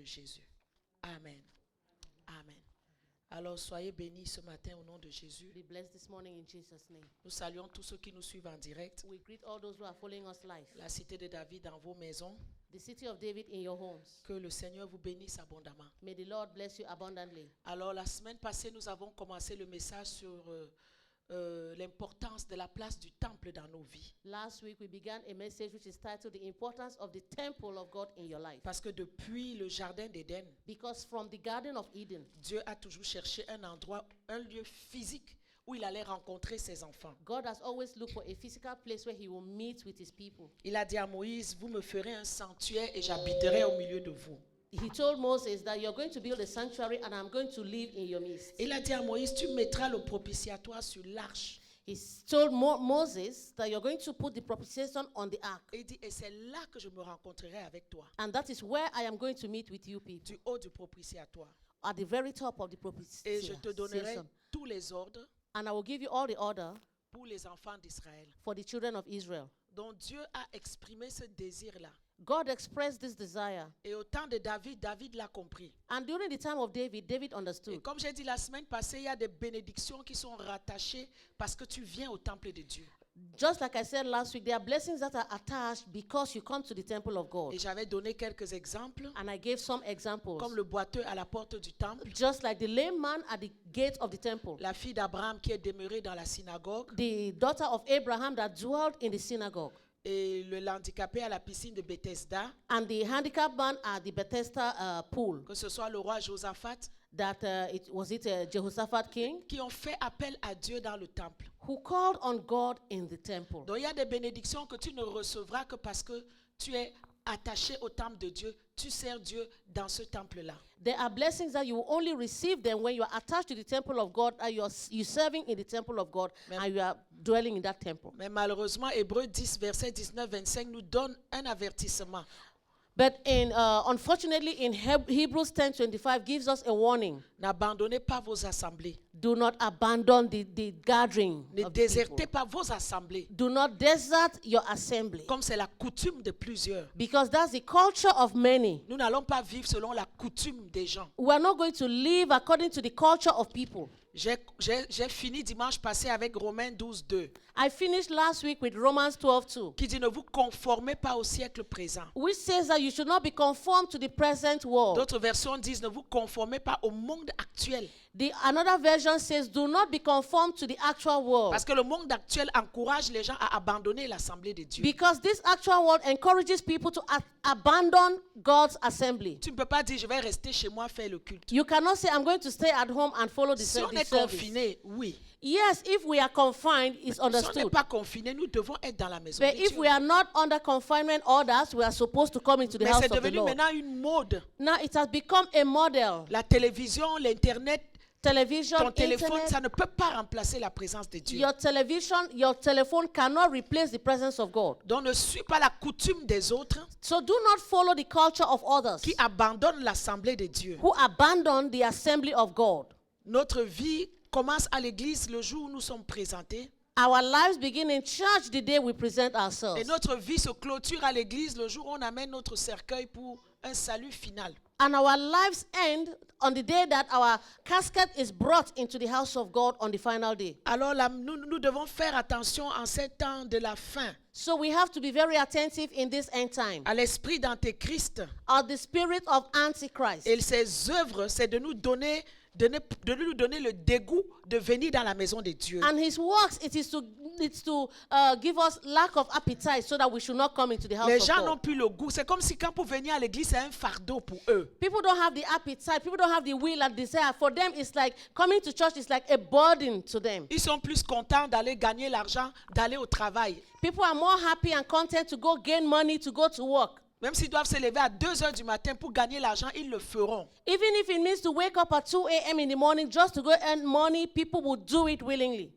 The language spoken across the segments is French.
Jésus. Amen. Amen. Alors soyez bénis ce matin au nom de Jésus. Be blessed this morning in Jesus' name. Nous saluons tous ceux qui nous suivent en direct. We greet all those who are following us live. La cité de David dans vos maisons. The city of David in your homes. Que le Seigneur vous bénisse abondamment. May the Lord bless you abundantly. Alors la semaine passée, nous avons commencé le message sur l'importance de la place du temple dans nos vies. Last week we began a message which is titled The Importance of the Temple of God in Your Life. Parce que depuis le jardin d'Éden, Because from the Garden of Eden, Dieu a toujours cherché un endroit, un lieu physique où il allait rencontrer ses enfants. God has always looked for a physical place where he will meet with his people. Il a dit à Moïse, vous me ferez un sanctuaire et j'habiterai au milieu de vous. He told Moses that you're going to build a sanctuary and I'm going to live in your midst. Il a dit à Moïse, tu mettras le propitiatoire sur l'arche. He told Moses that you're going to put the propitiation on the ark. Et il dit, et c'est là que je me rencontrerai avec toi, And that is where I am going to meet with you people. du haut du propitiatoire. At the very top of the Et je te donnerai propitiation. tous les ordres And I will give you all the order pour les enfants d'Israël. for the children of Israel. Donc Dieu a exprimé ce désir-là. God expressed this desire. Et au temps de David, David l'a compris. And during the time of David, David Et understood. comme j'ai dit la semaine passée, il y a des bénédictions qui sont rattachées parce que tu viens au temple de Dieu. Just like I said last week, there are blessings that are attached because you come to the temple of God. Et j'avais donné quelques exemples, And I gave some examples. comme le boiteux à la porte du temple, Just like the lame man at the gate of the temple. la fille d'Abraham qui est demeurée dans la synagogue, The daughter of Abraham that dwelled in the synagogue. et le handicapé à la piscine de Bethesda, And the handicapped man at the Bethesda pool. que ce soit le roi Josaphat, That Jehoshaphat king qui ont fait appel à Dieu dans le temple. who called on God in the temple. Donc il y a des bénédictions que tu ne recevras que parce que tu es attaché au temple de Dieu, tu sers Dieu dans ce temple-là. There are blessings that you will only receive them when you are attached to the temple of God and you're serving in the temple of God and you are dwelling in that temple. Mais malheureusement, Hébreux 10, verset 19-25 nous donne un avertissement. But unfortunately, in Hebrews 10:25 gives us a warning. N'abandonnez pas vos assemblées. Do not abandon the gathering Ne of désertez people. pas vos assemblées, Do not desert your assembly. comme c'est la coutume de plusieurs. Because that's the culture of many. Nous n'allons pas vivre selon la coutume des gens. We are not going to live according to the culture of people. J'ai fini dimanche passé avec Romains 12, 2, I finished last week with Romans 12:2, qui dit ne vous conformez pas au siècle présent. which says that you should not be conformed to the present world. D'autres versions disent ne vous conformez pas au monde actuel. Another version says, do not be conformed to the actual world. Parce que le monde actuel encourage les gens à abandonner l'assemblée de Dieu. Because this actual world encourages people to abandon God's assembly. Tu ne peux pas dire je vais rester chez moi faire le culte. You cannot say, I'm going to stay at home and follow the Si on service. est confiné, oui. Yes, if we are confined, it's Si on n'est understood. pas confiné, nous devons être dans la maison But de if Dieu. we are not under confinement orders, we are supposed to come into the Mais house c'est of the devenu Lord. maintenant une mode. Now it has become a model. La télévision, l'Internet, Television, ton téléphone, internet, ça ne peut pas remplacer la présence de Dieu. your telephone cannot replace the presence of God. Donc ne suis pas la coutume des autres So do not follow the culture of others qui abandonnent l'assemblée de Dieu. who abandon the assembly of God. Notre vie commence à l'église le jour où nous sommes présentés. Our lives begin in church the day we present Et ourselves. notre vie se clôture à l'église le jour où on amène notre cercueil pour un salut final. And our lives end on the day that our casket is brought into the house of God on the final day. Alors là, nous devons faire attention en ces temps de la fin So we have to be very attentive in this end time. à l'esprit d'Antéchrist. The spirit of Antichrist. Et ses œuvres, c'est de nous donner le dégoût de venir dans la maison de Dieu. And his works, it's to give us lack of appetite so that we should not come into the house Les of gens n'ont God. plus le goût. C'est comme si quand pour venir à l'église, c'est un fardeau pour eux. People don't have the appetite. People don't have the will and desire. For them, it's like coming to church is like a burden to them. Ils sont plus contents d'aller gagner l'argent, d'aller au travail. People are more happy and content to go gain money, to go to work. Même s'ils doivent se lever à 2 heures du matin pour gagner l'argent, ils le feront. Even if it means to wake up at 2 a.m. in the morning just to go earn money, people will do it willingly.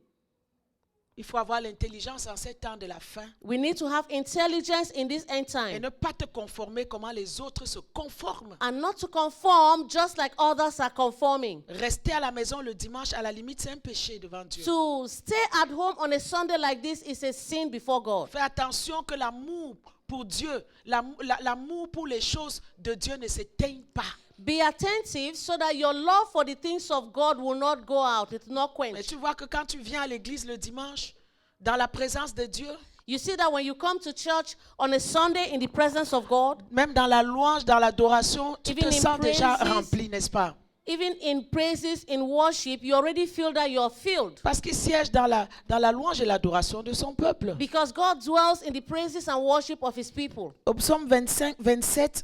Il faut avoir l'intelligence en ces temps de la fin We need to have intelligence in this end et time ne pas te conformer comment les autres se conforment. and not to conform just like others are conforming. Rester à la maison le dimanche, à la limite, c'est un péché devant Dieu. To stay at home on a Sunday like this is a sin before God. Fais attention que l'amour pour Dieu, l'amour pour les choses de Dieu ne s'éteigne pas. Be attentive so that your love for the things of God will not go out. It will not Mais quench. tu vois que quand tu viens à l'église le dimanche, dans la présence de Dieu, You see that when you come to church on a Sunday in the presence of God, même dans la louange, dans l'adoration, tu Even te in sens déjà praises, rempli, n'est-ce pas? even in praises, in worship, you already feel that you're filled. Parce qu'il siège dans la louange et l'adoration de son peuple. Because God dwells in the praises and worship of his people. Au psaume 25, 27,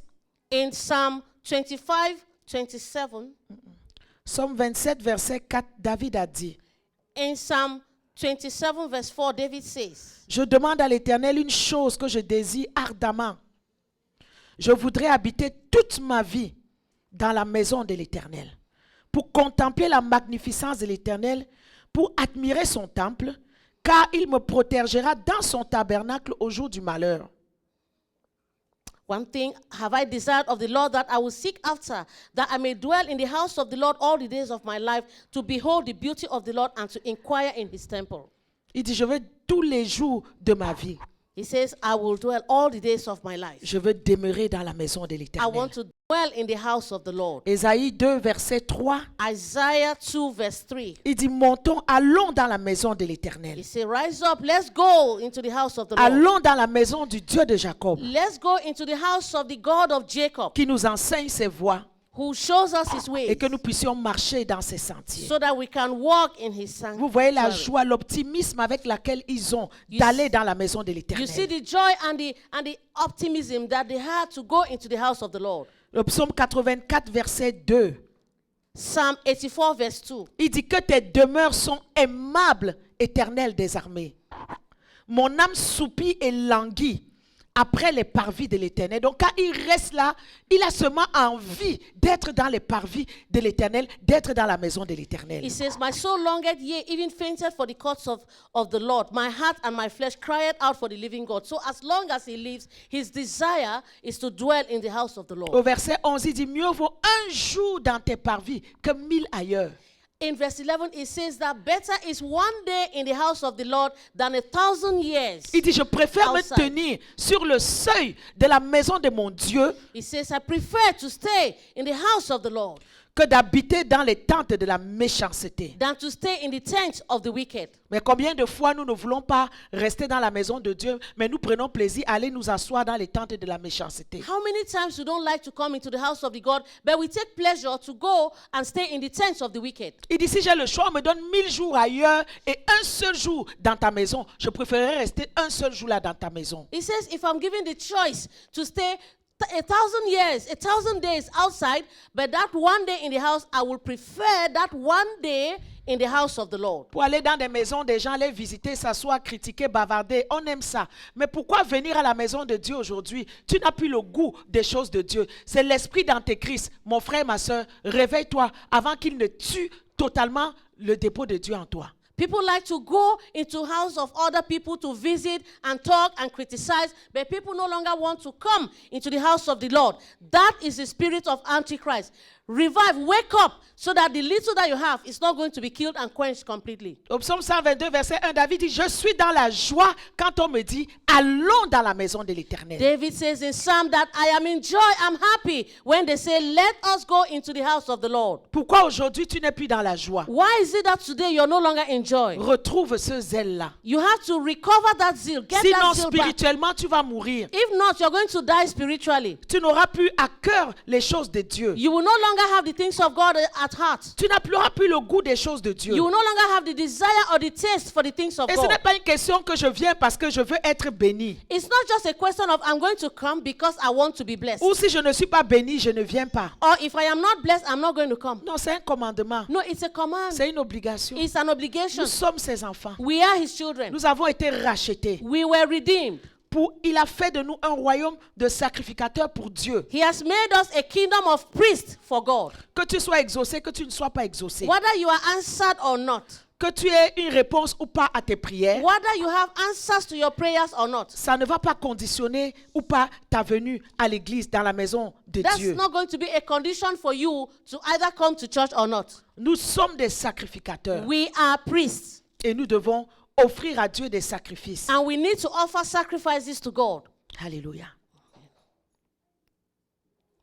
In Psalm 25, 27, psaume 27, verset 4, David a dit, in Psalm 27, verse 4, David says, je demande à l'Éternel une chose que je désire ardemment. Je voudrais habiter toute ma vie dans la maison de l'Éternel, pour contempler la magnificence de l'Éternel, pour admirer son temple, car il me protégera dans son tabernacle au jour du malheur. one thing have I desired of the Lord that I will seek after, that I may dwell in the house of the Lord all the days of my life, to behold the beauty of the Lord and to inquire in his temple. Il dit, je veux tous les jours de ma vie, He says, I will dwell all the days of my life. je veux demeurer dans la maison de I l'Éternel. want to dwell in the house of the Lord. Ésaïe 2, verset 3, Isaiah 2, verse 3. il dit, montons, allons dans la maison de He l'Éternel. says, rise up, let's go into the house of the Lord. Allons dans la maison du Dieu de Jacob, Let's go into the house of the God of Jacob, qui nous enseigne ses voies who shows us his ways, et que nous puissions marcher dans ses sentiers. so that we can walk in his Vous voyez la sanctuary. joie, l'optimisme avec laquelle ils ont You d'aller dans la maison de You see l'Éternel. the joy and the optimism that they had to go into the house of the Lord. Le psaume 84, verset 2, Psalm 84, verse 2. il dit que tes demeures sont aimables, Éternel des armées. Mon âme soupire et languit après les parvis de l'Éternel. Donc quand il reste là, il a seulement envie d'être dans les parvis de l'Éternel, d'être dans la maison de l'Éternel. He says, my soul longeth, yea, even fainted for the courts of the Lord. My heart and my flesh cried out for the living God. So as long as he lives, his desire is to dwell in the house of the Lord. Au verset 11, il dit, mieux vaut un jour dans tes parvis que 1000 ailleurs. In verse 11, it says that better is one day in the house of the Lord than 1,000 years. Il dit, je préfère me outside. tenir sur le seuil de la maison de mon Dieu He says, I prefer to stay in the house of the Lord que d'habiter dans les tentes de la méchanceté. than to stay in the tent of the wicked. Mais combien de fois nous ne voulons pas rester dans la maison de Dieu, mais nous prenons plaisir à aller nous asseoir dans les tentes de la méchanceté. How many times we don't like to come into the house of the God, but we take pleasure to go and stay in the tents of the wicked? Il dit, si j'ai le choix, on me donne 1000 jours ailleurs et un seul jour dans ta maison. Je préférerais rester un seul jour là dans ta maison. He says, if I'm given the choice to stay 1,000 years, 1,000 days outside, but that one day in the house, I will prefer that one day in the house of the Lord. Pour aller dans des maisons des gens, les visiter, s'asseoir, critiquer, bavarder, on aime ça. Mais pourquoi venir à la maison de Dieu aujourd'hui? Tu n'as plus le goût des choses de Dieu. C'est l'esprit d'Antéchrist. Mon frère, ma soeur, réveille-toi avant qu'il ne tue totalement le dépôt de Dieu en toi. People like to go into house of other people to visit and talk and criticize, but people no longer want to come into the house of the Lord. That is the spirit of Antichrist. Revive, wake up, so that the little that you have is not going to be killed and quenched completely. Au psaume 122, verset 1, David dit, je suis dans la joie quand on me dit, allons dans la maison de l'Éternel. David says in Psalm that I am in joy, I'm happy when they say, let us go into the house of the Lord. Pourquoi aujourd'hui tu n'es plus dans la joie? Why is it that today you're no longer in joy? Retrouve ce zèle-là. You have to recover that zeal. Get Sinon, that zeal back. spirituellement, tu vas mourir. If not, you're going to die spiritually. Tu n'auras plus à cœur les choses de Dieu. You will no longer have the things of God at heart. Tu n'auras plus le goût des choses de Dieu. You will no longer have the desire or the taste for the things of Et ce n'est God. pas une question que je viens parce que je veux être béni. It's not just a question of I'm going to come because I want to be blessed. Ou si je ne suis pas béni, je ne viens pas. Or if I am not blessed, I'm not going to come. Non, c'est un commandement. No, it's a command. C'est une obligation. It's an obligation. Nous sommes ses enfants. We are his children. Nous avons été rachetés. We were redeemed. Il a fait de nous un royaume de sacrificateurs pour Dieu. He has made us a kingdom of priests for God. Que tu sois exaucé, que tu ne sois pas exaucé. Whether you are answered or not. Que tu aies une réponse ou pas à tes prières. Whether you have answers to your prayers or not. Ça ne va pas conditionner ou pas ta venue à l'église, dans la maison de That's Dieu. not going to be a condition for you to either come to church or not. Nous sommes des sacrificateurs. We are priests. Et nous devons offrir à Dieu des sacrifices. And we need to offer sacrifices to God. Alléluia.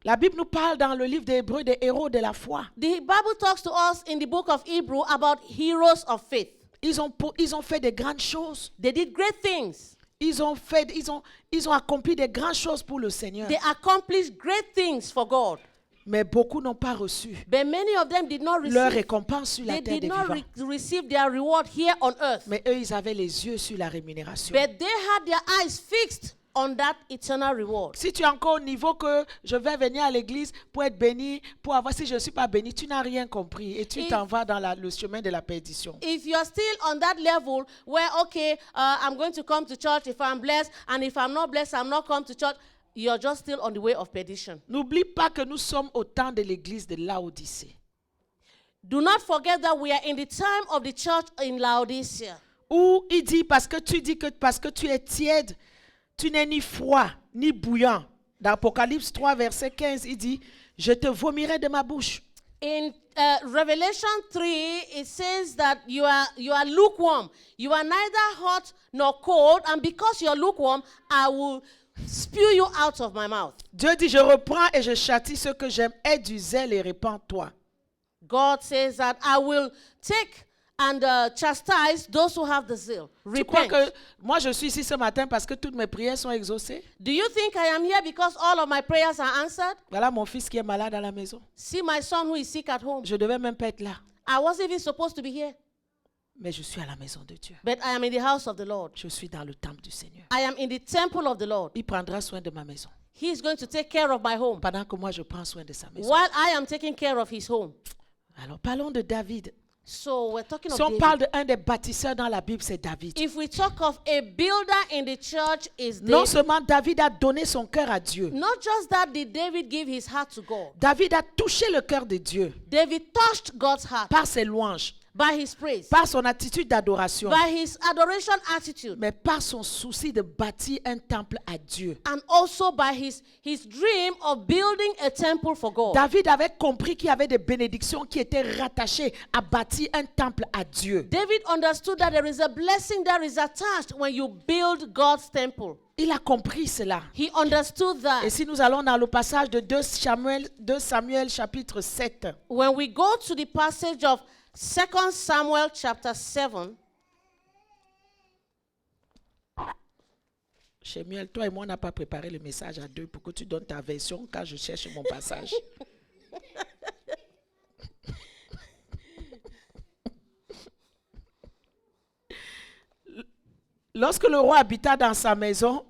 La Bible nous parle dans le livre des Hébreux des héros de la foi. The Bible talks to us in the book of Hebrew about heroes of faith. Ils ont fait de grandes choses. They did great things. Ils ont accompli de grandes choses pour le Seigneur. They accomplished great things for God. Mais beaucoup n'ont pas reçu But many of them did not leur receive. récompense sur la They terre did des not vivants. receive their reward here on earth. Mais eux, ils avaient les yeux sur la rémunération. But they had their eyes fixed on that eternal reward. Si tu es encore au niveau que je vais venir à l'église pour être béni, pour avoir, si je ne suis pas béni, tu n'as rien compris et tu If- t'en vas dans le chemin de la perdition. If you are still on that level where, okay, I'm going to come to church if I'm blessed, and if I'm not blessed, I'm not come to church, you're just still on the way of perdition. N'oublie pas que nous sommes au temps de l'église de Laodicée, Do not forget that we are in the time of the church in Laodicea. où il dit, parce que tu dis que parce que tu es tiède, tu n'es ni froid, ni bouillant. Dans Apocalypse 3, verset 15, il dit, je te vomirai de ma bouche. In Revelation 3, it says that you are lukewarm. You are neither hot nor cold, and because you're lukewarm, I will spew you out of my mouth. Dieu dit, je reprends et je châtie ceux que j'aime. Aie du zèle et répands-toi. God says that I will take and chastise those who have the zeal. Tu crois Repent. que moi je suis ici ce matin parce que toutes mes prières sont exaucées? Do you think I am here because all of my prayers are answered? Voilà mon fils qui est malade à la maison. See my son who is sick at home. Je devais même pas être là, I wasn't even supposed to be here, mais je suis à la maison de Dieu. but I am in the house of the Lord. Je suis dans le temple du Seigneur. I am in the temple of the Lord. Il prendra soin de ma maison He is going to take care of my home pendant que moi je prends soin de sa maison. while I am taking care of his home. Alors parlons de David. So we're talking of Si on David. parle d'un des bâtisseurs dans la Bible, c'est David. If we talk of a builder in the church, is Non David. seulement David a donné son cœur à Dieu, Not just that did David give his heart to God. David a touché le cœur de Dieu David touched God's heart par ses louanges, by his praise, par son attitude d'adoration, by his adoration attitude, mais par son souci de bâtir un temple à Dieu. and also by his dream of building a temple for God. David avait compris qu'il y avait des bénédictions qui étaient rattachées à bâtir un temple à Dieu. David understood that there is a blessing that is attached when you build God's temple. Il a compris cela. He understood Et that. si nous allons dans le passage de 2 Samuel chapitre 7, When we go to the passage of 2 Samuel chapter 7, Samuel, toi et moi, on n'a pas préparé le message à deux pour que tu donnes ta version quand je cherche mon passage. Lorsque le roi habita dans sa maison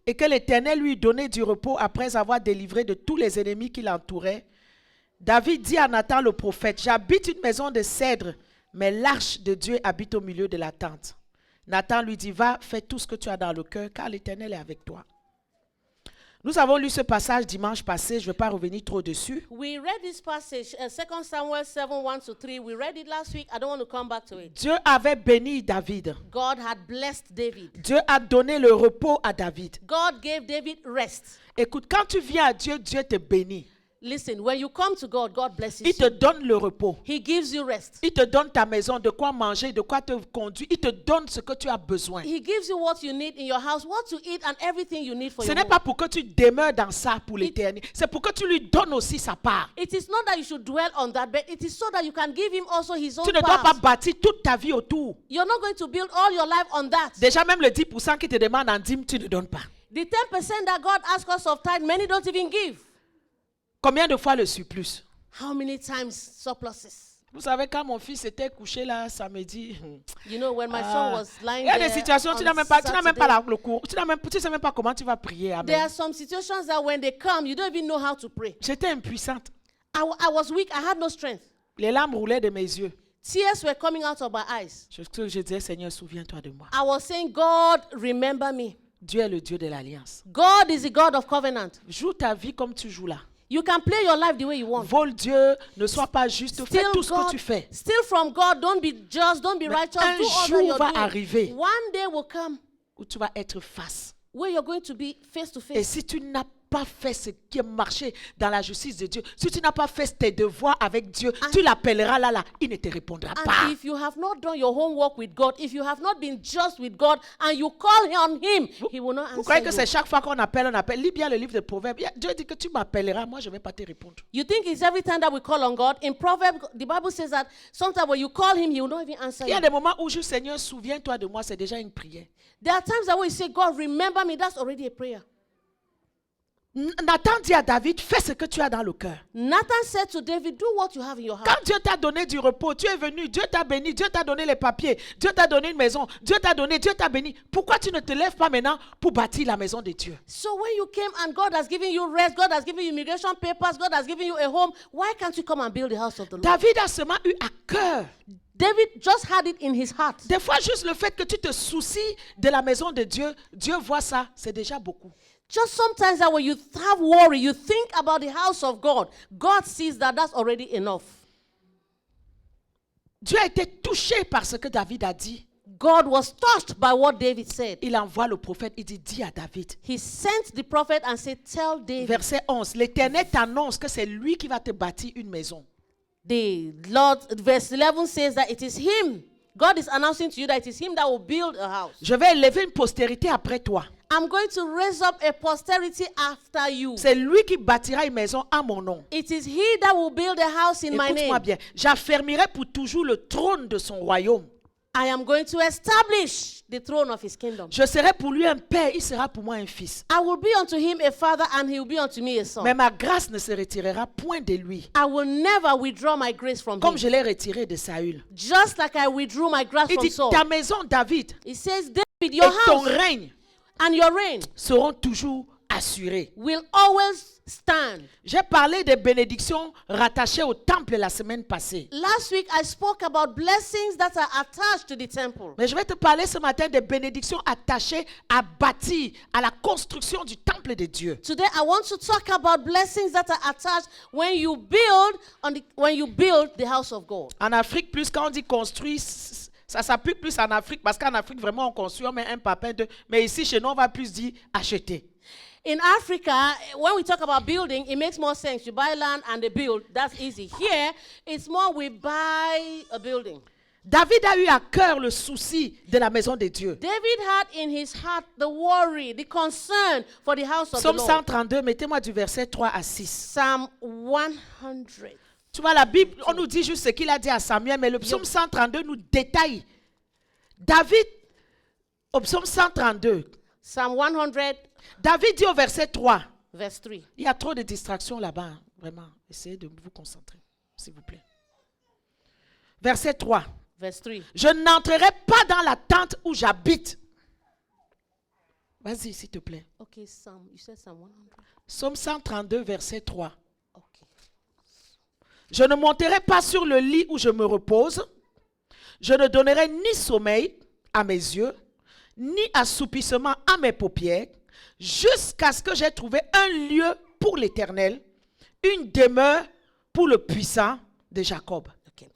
et que l'Éternel lui donnait du repos après avoir délivré de tous les ennemis qui l'entouraient, David dit à Nathan le prophète, j'habite une maison de cèdre, mais l'arche de Dieu habite au milieu de la tente. Nathan lui dit, va, fais tout ce que tu as dans le cœur, car l'Éternel est avec toi. Nous avons lu ce passage dimanche passé, je ne vais pas revenir trop dessus. we read this passage, 2 Samuel 7, 1-3. We read it last week. I don't want to come back to it. Dieu avait béni David. God had blessed David. Dieu a donné le repos à David. God gave David rest. Écoute, quand tu viens à Dieu, Dieu te bénit. Listen, when you come to God, God blesses Il te you. donne le repos. He gives you rest. Il te donne ta maison, de quoi manger, de quoi te conduire. Il te donne ce que tu as besoin. He gives you what you need in your house, what to eat, and everything you need for Ce your n'est home. pas pour que tu demeures dans ça pour l'éternité. C'est pour que tu lui donnes aussi sa part. It is not that you should dwell on that, but it is so that you can give him also his own Tu ne dois pas part. bâtir toute ta vie autour. You're not going to build all your life on that. Déjà, même le 10% qui te demande en dîme, tu ne donnes pas. The 10% that God asks us of tithe, many don't even give. Combien de fois le surplus? How many times surpluses? Vous savez, quand mon fils était couché là samedi, You know, when my son was il lying y a there des situations, tu on n'as même pas Saturday, le cours. Tu ne sais même pas comment tu vas prier. there are Amen. some situations that when they come, you don't even know how to pray. J'étais impuissante. I was weak. I had no strength. Les larmes roulaient de mes yeux. Tears were coming out of my eyes. Je disais, Seigneur, souviens-toi de moi. I was saying, God, remember me. Dieu est le Dieu de l'alliance. God is the God of covenant. Joue ta vie comme tu joues là. You can play your life the way you want. Vole Dieu, ne sois pas juste, fais tout ce que tu fais. Steal from God. Don't be just. Don't be Mais righteous. un Do all that jour you're va doing. arriver One day will come où tu vas être face. where you're going to be face to Et face. si tu n'as pas fait ce qui est marché dans la justice de Dieu, si tu n'as pas fait tes devoirs avec Dieu, tu l'appelleras là, il ne te répondra pas. And if you have not done your homework with God, if you have not been just with God, and you call on Him, He will not Vous croyez que answer c'est you. chaque fois qu'on appelle, on appelle? Lis bien le livre de Proverbes. Dieu dit que tu m'appelleras, moi je ne vais pas te répondre. You think it's every time that we call on God? In Proverbs, the Bible says that sometimes when you call Him, He will not even answer Il y a you. des moments où je dis, Seigneur, souviens-toi de moi, c'est déjà une prière. There are times that when you say, God, remember me, that's already a prayer. Nathan dit à David, fais ce que tu as dans le cœur. Nathan said to David, do what you have in your heart. Quand Dieu t'a donné du repos, tu es venu, Dieu t'a béni, Dieu t'a donné les papiers, Dieu t'a donné une maison, Dieu t'a béni. Pourquoi tu ne te lèves pas maintenant pour bâtir la maison de Dieu? So when you came and God has given you rest, God has given you immigration papers, God has given you a home, why can't you come and build the house of the Lord? David a seulement eu à cœur. David just had it in his heart. Des fois, juste le fait que tu te soucies de la maison de Dieu, Dieu voit ça, c'est déjà beaucoup. Just sometimes that when you have worry, you think about the house of God, God sees that that's already enough. Dieu a été touché par ce que David a dit. God was touched by what David said. Il envoie le prophète, il dit, dis à David. He sent the prophet and said, tell David. Verset 11, l'Éternel t'annonce que c'est lui qui va te bâtir une maison. The Lord, verse 11 says that it is him. God is announcing to you that it is him that will build a house. Je vais élever une postérité après toi. I'm going to raise up a posterity after you. C'est lui qui bâtira une maison à mon nom. It is he that will build a house in my Écoute-moi name. bien. J'affermirai pour toujours le trône de son royaume. I am going to establish the throne of his kingdom. Je serai pour lui un père, il sera pour moi un fils. I will be unto him a father and he will be unto me a son. Mais ma grâce ne se retirera point de lui, I will never withdraw my grace from comme him. je l'ai retiré de Saül. Just like I withdrew my grace Il from dit, Saul. ta maison, David, It says, David, et your ton house règne and your reign seront toujours assurés. will always stand. J'ai parlé des bénédictions rattachées au temple la semaine passée. Last week I spoke about blessings that are attached to the temple. Mais je vais te parler ce matin des bénédictions attachées à bâtir, à la construction du temple de Dieu. Today I want to talk about blessings that are attached when you build the house of God. En Afrique, plus quand on dit construire, ça s'applique plus en Afrique, parce qu'en Afrique, vraiment, on construit, on met un papin, deux. Mais ici, chez nous, on va plus dire acheter. In Africa, when we talk about building, it makes more sense. You buy land and they build. That's easy. Here, it's more we buy a building. David a eu à cœur le souci de la maison de Dieu. David had in his heart the worry, the concern for the house of Psaume the Lord. 132, mettez-moi du verset 3 à 6. Psalm 100. Tu vois, la Bible, on nous dit juste ce qu'il a dit à Samuel, mais le psaume 132 nous détaille. David, au psaume 132, Psalm 100, David dit au verset 3, verse 3. il y a trop de distractions là-bas, hein. Vraiment, essayez de vous concentrer, s'il vous plaît. Verset 3, Verse 3. je n'entrerai pas dans la tente où j'habite. Vas-y, s'il te plaît. Okay, you said Psalm 100. Psaume 132, verset 3. Okay. Je ne monterai pas sur le lit où je me repose. Je ne donnerai ni sommeil à mes yeux, ni assoupissement à mes paupières, jusqu'à ce que j'ai trouvé un lieu pour l'Éternel, une demeure pour le puissant de Jacob. Okay.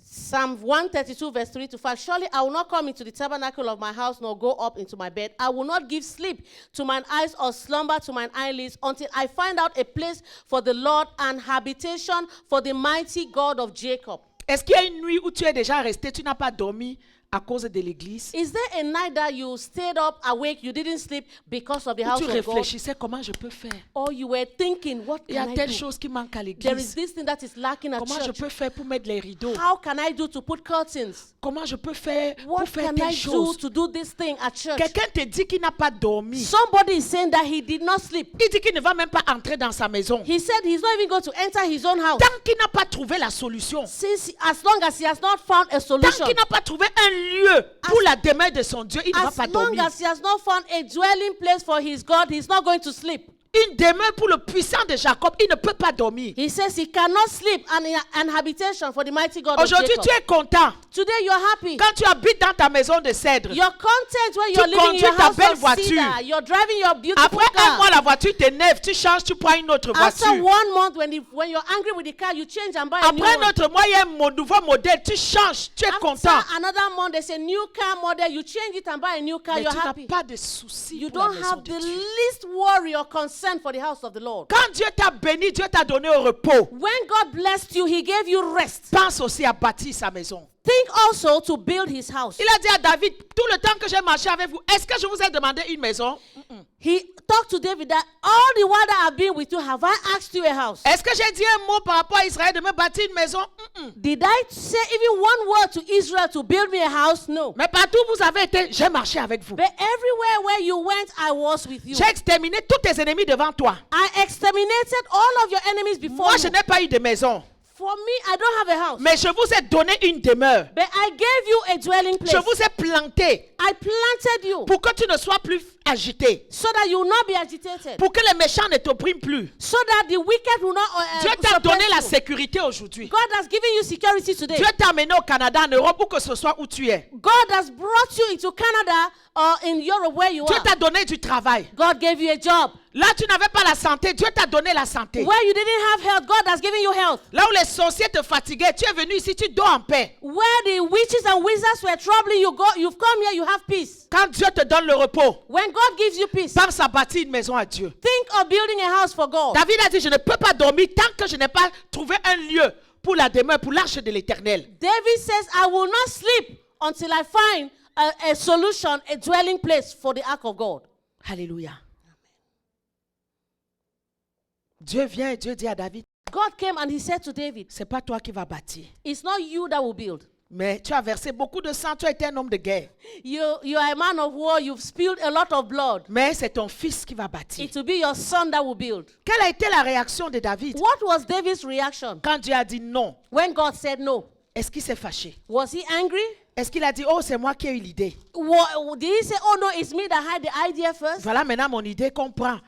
Psalm 132, verse 3 to 5. Surely I will not come into the tabernacle of my house, nor go up into my bed. I will not give sleep to mine eyes or slumber to mine eyelids until I find out a place for the Lord and habitation for the mighty God of Jacob. Est-ce qu'il y a une nuit où tu es déjà resté, tu n'as pas dormi à cause de l'église? Is there a night that you stayed up awake, you didn't sleep because of the Où house tu of God? réfléchissais comment je peux faire? Or you were thinking, what Il y a can I telle do? chose qui manque à There is l'église. this thing that is lacking at Comment je church. peux faire pour mettre les rideaux? How can I do to put curtains? Comment je peux faire pour What faire can telle I do chose? to do this thing at church? Quelqu'un te dit qu'il n'a pas dormi. Somebody is saying that he did not sleep. Il dit qu'il ne va même pas entrer dans sa maison. He said he's not even going to enter his own house. Tant qu'il n'a pas trouvé la solution. As long as he has not found a Tant solution. qu'il n'a pas trouvé un lieu pour la demeure de son Dieu, il ne va As pas long dormir. as he has not found a dwelling place for his God, he's not going to sleep. Une demeure pour le puissant de Jacob, il ne peut pas dormir. He says he cannot sleep and habitation for the mighty God of Aujourd'hui, Jacob. tu es content. Today you're happy. Quand tu habites dans ta maison de cèdre, You're content when you're living in your conduis ta house belle of voiture. cedar. You're driving your beautiful après un mois, car. la voiture t'énerve, tu changes, tu prends une autre After voiture. 1 month, when you're angry with the car, you change and buy a new Après un one. autre mois, il y a un nouveau modèle, tu changes, tu es content. After another month, there's a new car model. You change it and buy a new car. Mais You're tu n'as happy. pas de soucis You pour la don't maison have de the Dieu. least worry or concern sent for the house of the Lord. Quand Dieu t'a béni, Dieu t'a donné au repos. When God blessed you, He gave you rest. Pense aussi à bâtir sa maison. Think also to build His house. Il a dit à David, tout le temps que j'ai marché avec vous, est-ce que je vous ai demandé une maison? He talked to David that all the while that I've been with you, have I asked you a house? Est-ce que j'ai dit un mot par rapport à Israël de me bâtir une maison? Did I say even one word to Israel to build me a house? No. Mais partout où vous avez été, j'ai marché avec vous. But everywhere where you went, I was with you. J'ai exterminé tous tes ennemis devant toi. I exterminated all of your enemies before Moi, you. je n'ai pas eu de maison. For me, I don't have a house. Mais je vous ai donné une demeure. But I gave you a dwelling place. Je vous ai planté I planted you pour que tu ne sois plus agité. so that you will not be agitated. Pour que les méchants ne t'oppriment plus. So that the wicked will not Dieu t'a donné la suppress you. sécurité aujourd'hui. God has given you security today. Dieu t'a amené au Canada, en Europe, où que ce soit où tu es. God has brought you into Canada or in Europe where you Dieu are. t'a donné du travail. God gave you a job. Là, tu n'avais pas la santé. Dieu t'a donné la santé. Where you didn't have health, God has given you health. Là où les sorciers te fatiguaient, tu es venu ici, tu dors en paix. Where the witches and wizards were troubling you, you've come here, you have peace. Quand Dieu te donne le repos, When God gives you peace, pense à bâtir une maison à Dieu. think of building a house for God. David a dit, je ne peux pas dormir tant que je n'ai pas trouvé un lieu pour la demeure, pour l'arche de l'Éternel. David says, I will not sleep until I find a solution, a dwelling place for the ark of God. Alléluia. Dieu vient et Dieu dit à David, God came and he said to David, c'est pas toi qui vas bâtir. it's not you that will build. Mais tu as versé beaucoup de sang, tu as été un homme de guerre. You are a man of war, you've spilled a lot of blood. Mais c'est ton fils qui va bâtir. It will be your son that will build. Quelle a été la réaction de David What was David's reaction quand Dieu a dit non? when God said no? Est-ce qu'il s'est fâché? Was he angry? Est-ce qu'il a dit, oh, c'est moi qui ai eu l'idée? Did he say, oh no, it's me that had the idea first? Voilà maintenant mon idée qu'on prend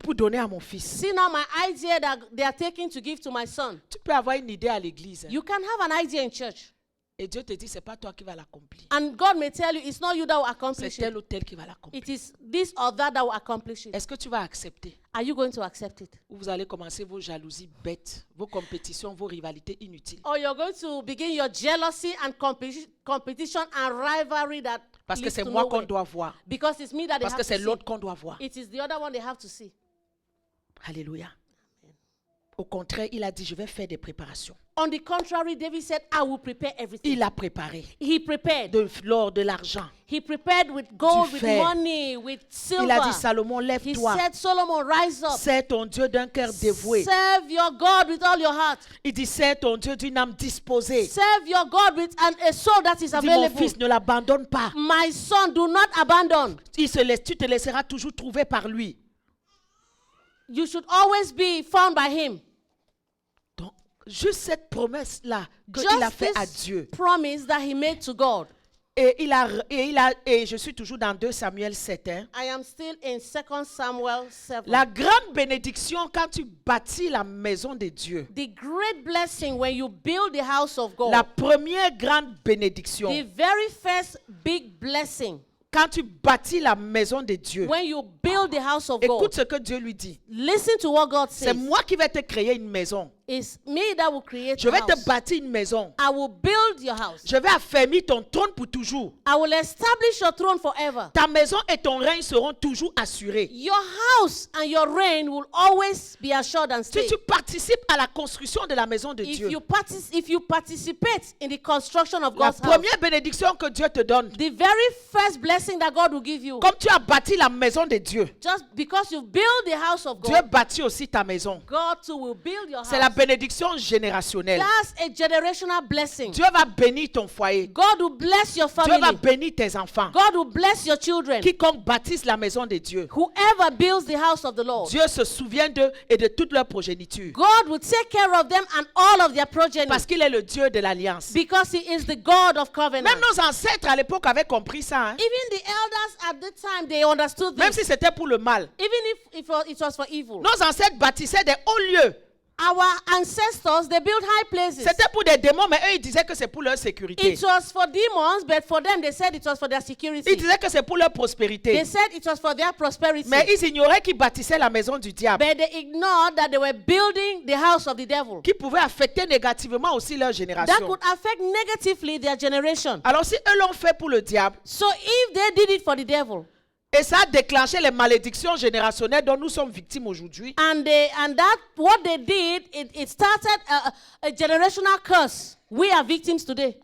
pour donner à mon fils. See now my idea that they are taking to give to my son. Tu peux avoir une idée à l'église. You can have an idea in church. Et Dieu te dit, c'est pas toi qui vas l'accomplir. And God may tell you, it's not you that will C'est accomplish tel it. ou tel qui va l'accomplir. It is this or that that will accomplish it. Est-ce que tu vas accepter? Are you going to accept it? Ou vous allez commencer vos jalousies bêtes, vos compétitions, vos rivalités inutiles? Or you're going to begin your jealousy and competition and rivalry that Parce que leads c'est to moi qu'on nowhere. doit voir. Because it's me that they Parce have que to c'est see. l'autre qu'on doit voir. It is the other one they have to see. Alléluia. Au contraire, il a dit, je vais faire des préparations. On the contrary, David said, I will prepare everything. Il a préparé He prepared. de l'or, de l'argent. He prepared with gold, Du with fer. money, with silver. Il a dit, Salomon, He lève-toi. said, Solomon, rise up. C'est ton Dieu d'un cœur dévoué. Serve your God with all your heart. Il dit, c'est ton Dieu d'une âme disposée. Serve your God with a soul that is Il dit, mon available. fils, ne l'abandonne pas. My son, do not abandon. Tu te laisseras toujours trouver par lui. You should always be found by him. Donc, juste cette promesse-là qu'il a Just fait à this Dieu. promise that he made to God. Et je suis toujours dans 2 Samuel 7. Hein. I am still in 2 Samuel 7. La grande bénédiction quand tu bâtis la maison de Dieu. The great blessing when you build the house of God. La première grande bénédiction The very first big blessing quand tu bâtis la maison de Dieu. when you build the house of God. Écoute ce que Dieu lui dit. Listen to what God C'est says. moi qui vais te créer une maison. It's me that will create Je the vais te house. bâtir une maison. I will build your house. Je vais affermir ton trône pour toujours. I will establish your throne forever. Ta maison et ton règne seront toujours assurés. Your house and your reign will always be assured and Si stay. tu participes à la construction de la maison de Dieu, If you participate in the construction of la God's house, première bénédiction que Dieu te donne, the very first blessing that God will give you, comme tu as bâti la maison de Dieu, just because you build the house of Dieu God, bâtit aussi ta maison. God too will build your C'est la house. bénédiction générationnelle. That's a generational blessing. Dieu va bénir ton foyer. God will bless your Dieu va family. bénir tes enfants. God will bless your children. Quiconque bâtisse la maison de Dieu, Whoever builds the house of the Lord, Dieu se souvient d'eux et de toute leur progéniture. God will take care of them and all of their progeny Parce qu'il est le Dieu de l'alliance. because He is the God of covenant. Même nos ancêtres à l'époque avaient compris ça. Hein? Even the elders at the time, they understood Même this. si c'était pour le mal. Even if it was for evil. Nos ancêtres bâtissaient des hauts lieux. Our ancestors, they built high places. C'était pour des démons, mais eux, ils disaient que c'est pour leur sécurité. It was for demons, but for them, they said it was for their Ils security. disaient que c'est pour leur prospérité. They said it was for their prosperity. Mais ils ignoraient qu'ils bâtissaient la maison du diable, But they ignored that they were building the house of the devil. qui pouvait affecter négativement aussi leur That génération. could affect negatively their generation. Alors si eux l'ont fait pour le diable, So if they did it for the devil, Et ça a déclenché les malédictions générationnelles dont nous sommes victimes aujourd'hui. And that what they did, it started a generational curse. We are victims today.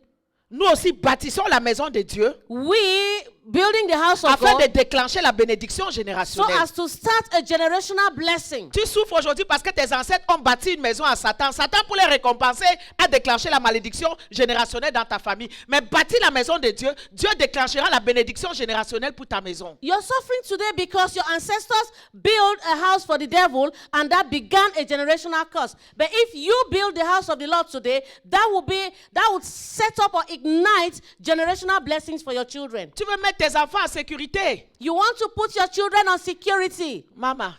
Nous aussi bâtissons la maison de Dieu We building the house of afin de God déclencher la bénédiction so générationnelle. as to start a generational blessing. Tu souffres aujourd'hui parce que tes ancêtres ont bâti une maison à Satan. Satan, pour les récompenser, a déclenché la malédiction générationnelle dans ta famille. Mais bâtis la maison de Dieu, Dieu déclenchera la bénédiction générationnelle pour ta maison. You're suffering today because your ancestors built a house for the devil and that began a generational curse. But if you build the house of the Lord today, that would set up or ignite generational blessings for your children. Tu veux mettre tes enfants en sécurité. You want to put your children on security. Maman,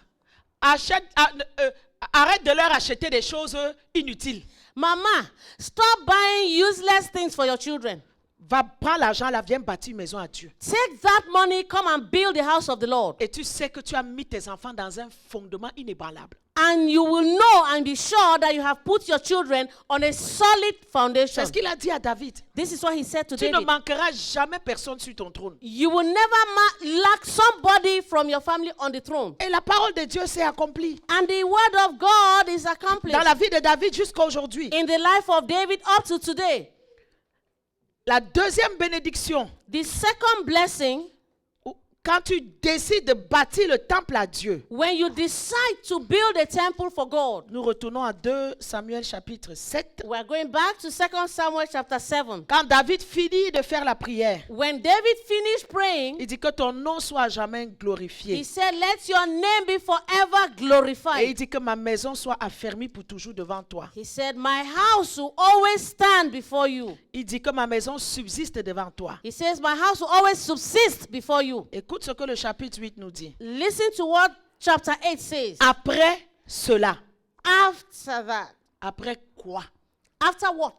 arrête de leur acheter des choses inutiles. Mama, stop buying useless things for your children. Va prendre l'argent là, viens bâtir une maison à Dieu. Take that money, come and build the house of the Lord. Et tu sais que tu as mis tes enfants dans un fondement inébranlable. And you will know and be sure that you have put your children on a solid foundation. C'est ce qu'il a dit à David. This is what he said to Tu ne David. manqueras jamais personne sur ton trône. You will never lack somebody from your family on the throne. Et la parole de Dieu s'est accomplie And the word of God is accomplished dans la vie de David jusqu'à aujourd'hui. in the life of David up to today. La deuxième bénédiction, The second blessing, quand tu décides de bâtir le temple à Dieu. when you decide to build a temple for God. Nous retournons à 2 Samuel chapitre 7. We're going back to 2 Samuel chapter 7. Quand David finit de faire la prière, When David finished praying, il dit que ton nom soit à jamais he glorifié. said, let your name be forever Et il glorified. dit que ma maison soit affermie pour toujours devant toi. He said, my house will always stand before you. Il dit que ma maison subsiste devant toi. He says, my house will always subsist before you. Écoute ce que le chapitre 8 nous dit. Listen to what chapter 8 says. Après cela. After that. Après quoi? After what?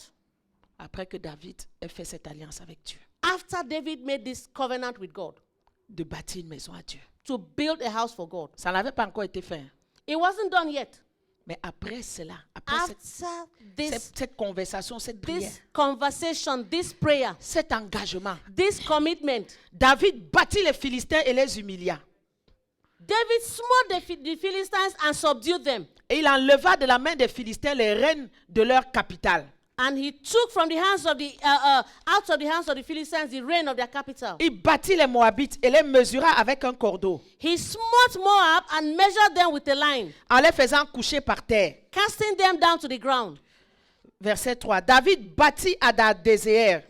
Après que David ait fait cette alliance avec Dieu. After David made this covenant with God De bâtir une maison à Dieu. to build a house for God. Ça n'avait pas encore été fait. It wasn't done yet. Mais après cela, après After cette conversation, cette prière, this conversation, this prayer, cet engagement, this commitment, David bâtit les Philistins et les humilia. David smote the Philistines and subdued them. Et il enleva de la main des Philistins les reines de leur capitale. And he took from the hands of the out of the hands of the Philistines the reign of their capital. Il bâtit les Moabites et les mesura avec un cordeau, He smote Moab and measured them with a line, en les faisant coucher par terre. casting them down to the ground. Verset 3. David bâtit Hadadézer.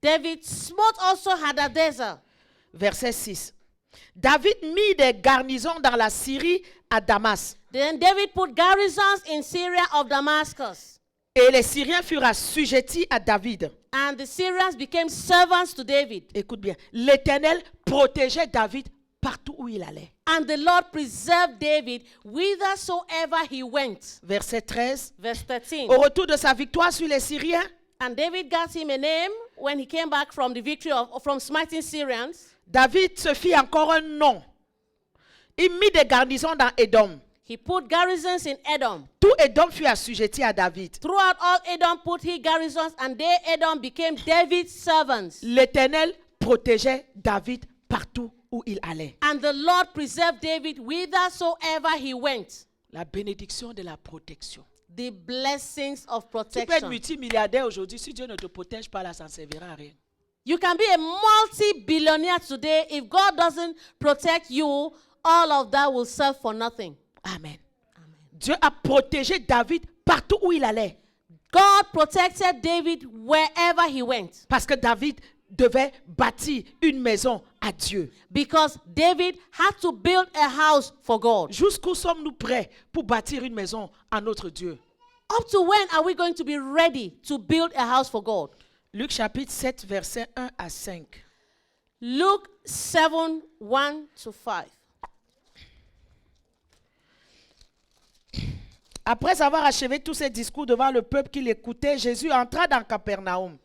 David smote also Hadadezer. Verset 6. David mit des garnisons dans la Syrie à Damas. Then David put garrisons in Syria of Damascus. Et les Syriens furent assujettis à David. And the Syrians became servants to David. Écoute bien. L'Éternel protégeait David partout où il allait. And the Lord preserved David whithersoever he went. Verset 13. Verse 13. Au retour de sa victoire sur les Syriens, And David got him a name when he came back from the victory from smiting Syrians. David se fit encore un nom. Il mit des garnisons dans Édom. He put garrisons in Edom. Tout Édom fut assujetti à David. Throughout all Edom put he garrisons, and they Edom became David's servants. L'Éternel protégeait David partout où il allait. And the Lord preserved David whithersoever he went. La bénédiction de la protection. The blessings of Tu peux être protection. multimilliardaire aujourd'hui. Si Dieu ne te protège pas, là, ça ne servira à rien. You can be a multi-billionaire today. If God doesn't protect you, all of that will serve for nothing. Amen. Dieu a protégé David partout où il allait. God protected David wherever he went. Parce que David devait bâtir une maison à Dieu. Because David had to build a house for God. Jusqu'où sommes-nous prêts pour bâtir une maison à notre Dieu? Up to when are we going to be ready to build a house for God? Luc chapitre 7, versets 1 à 5. Luke 7, 1 to 5. Après avoir achevé tous ses discours devant le peuple qui l'écoutait, Jésus entra dans Capernaum.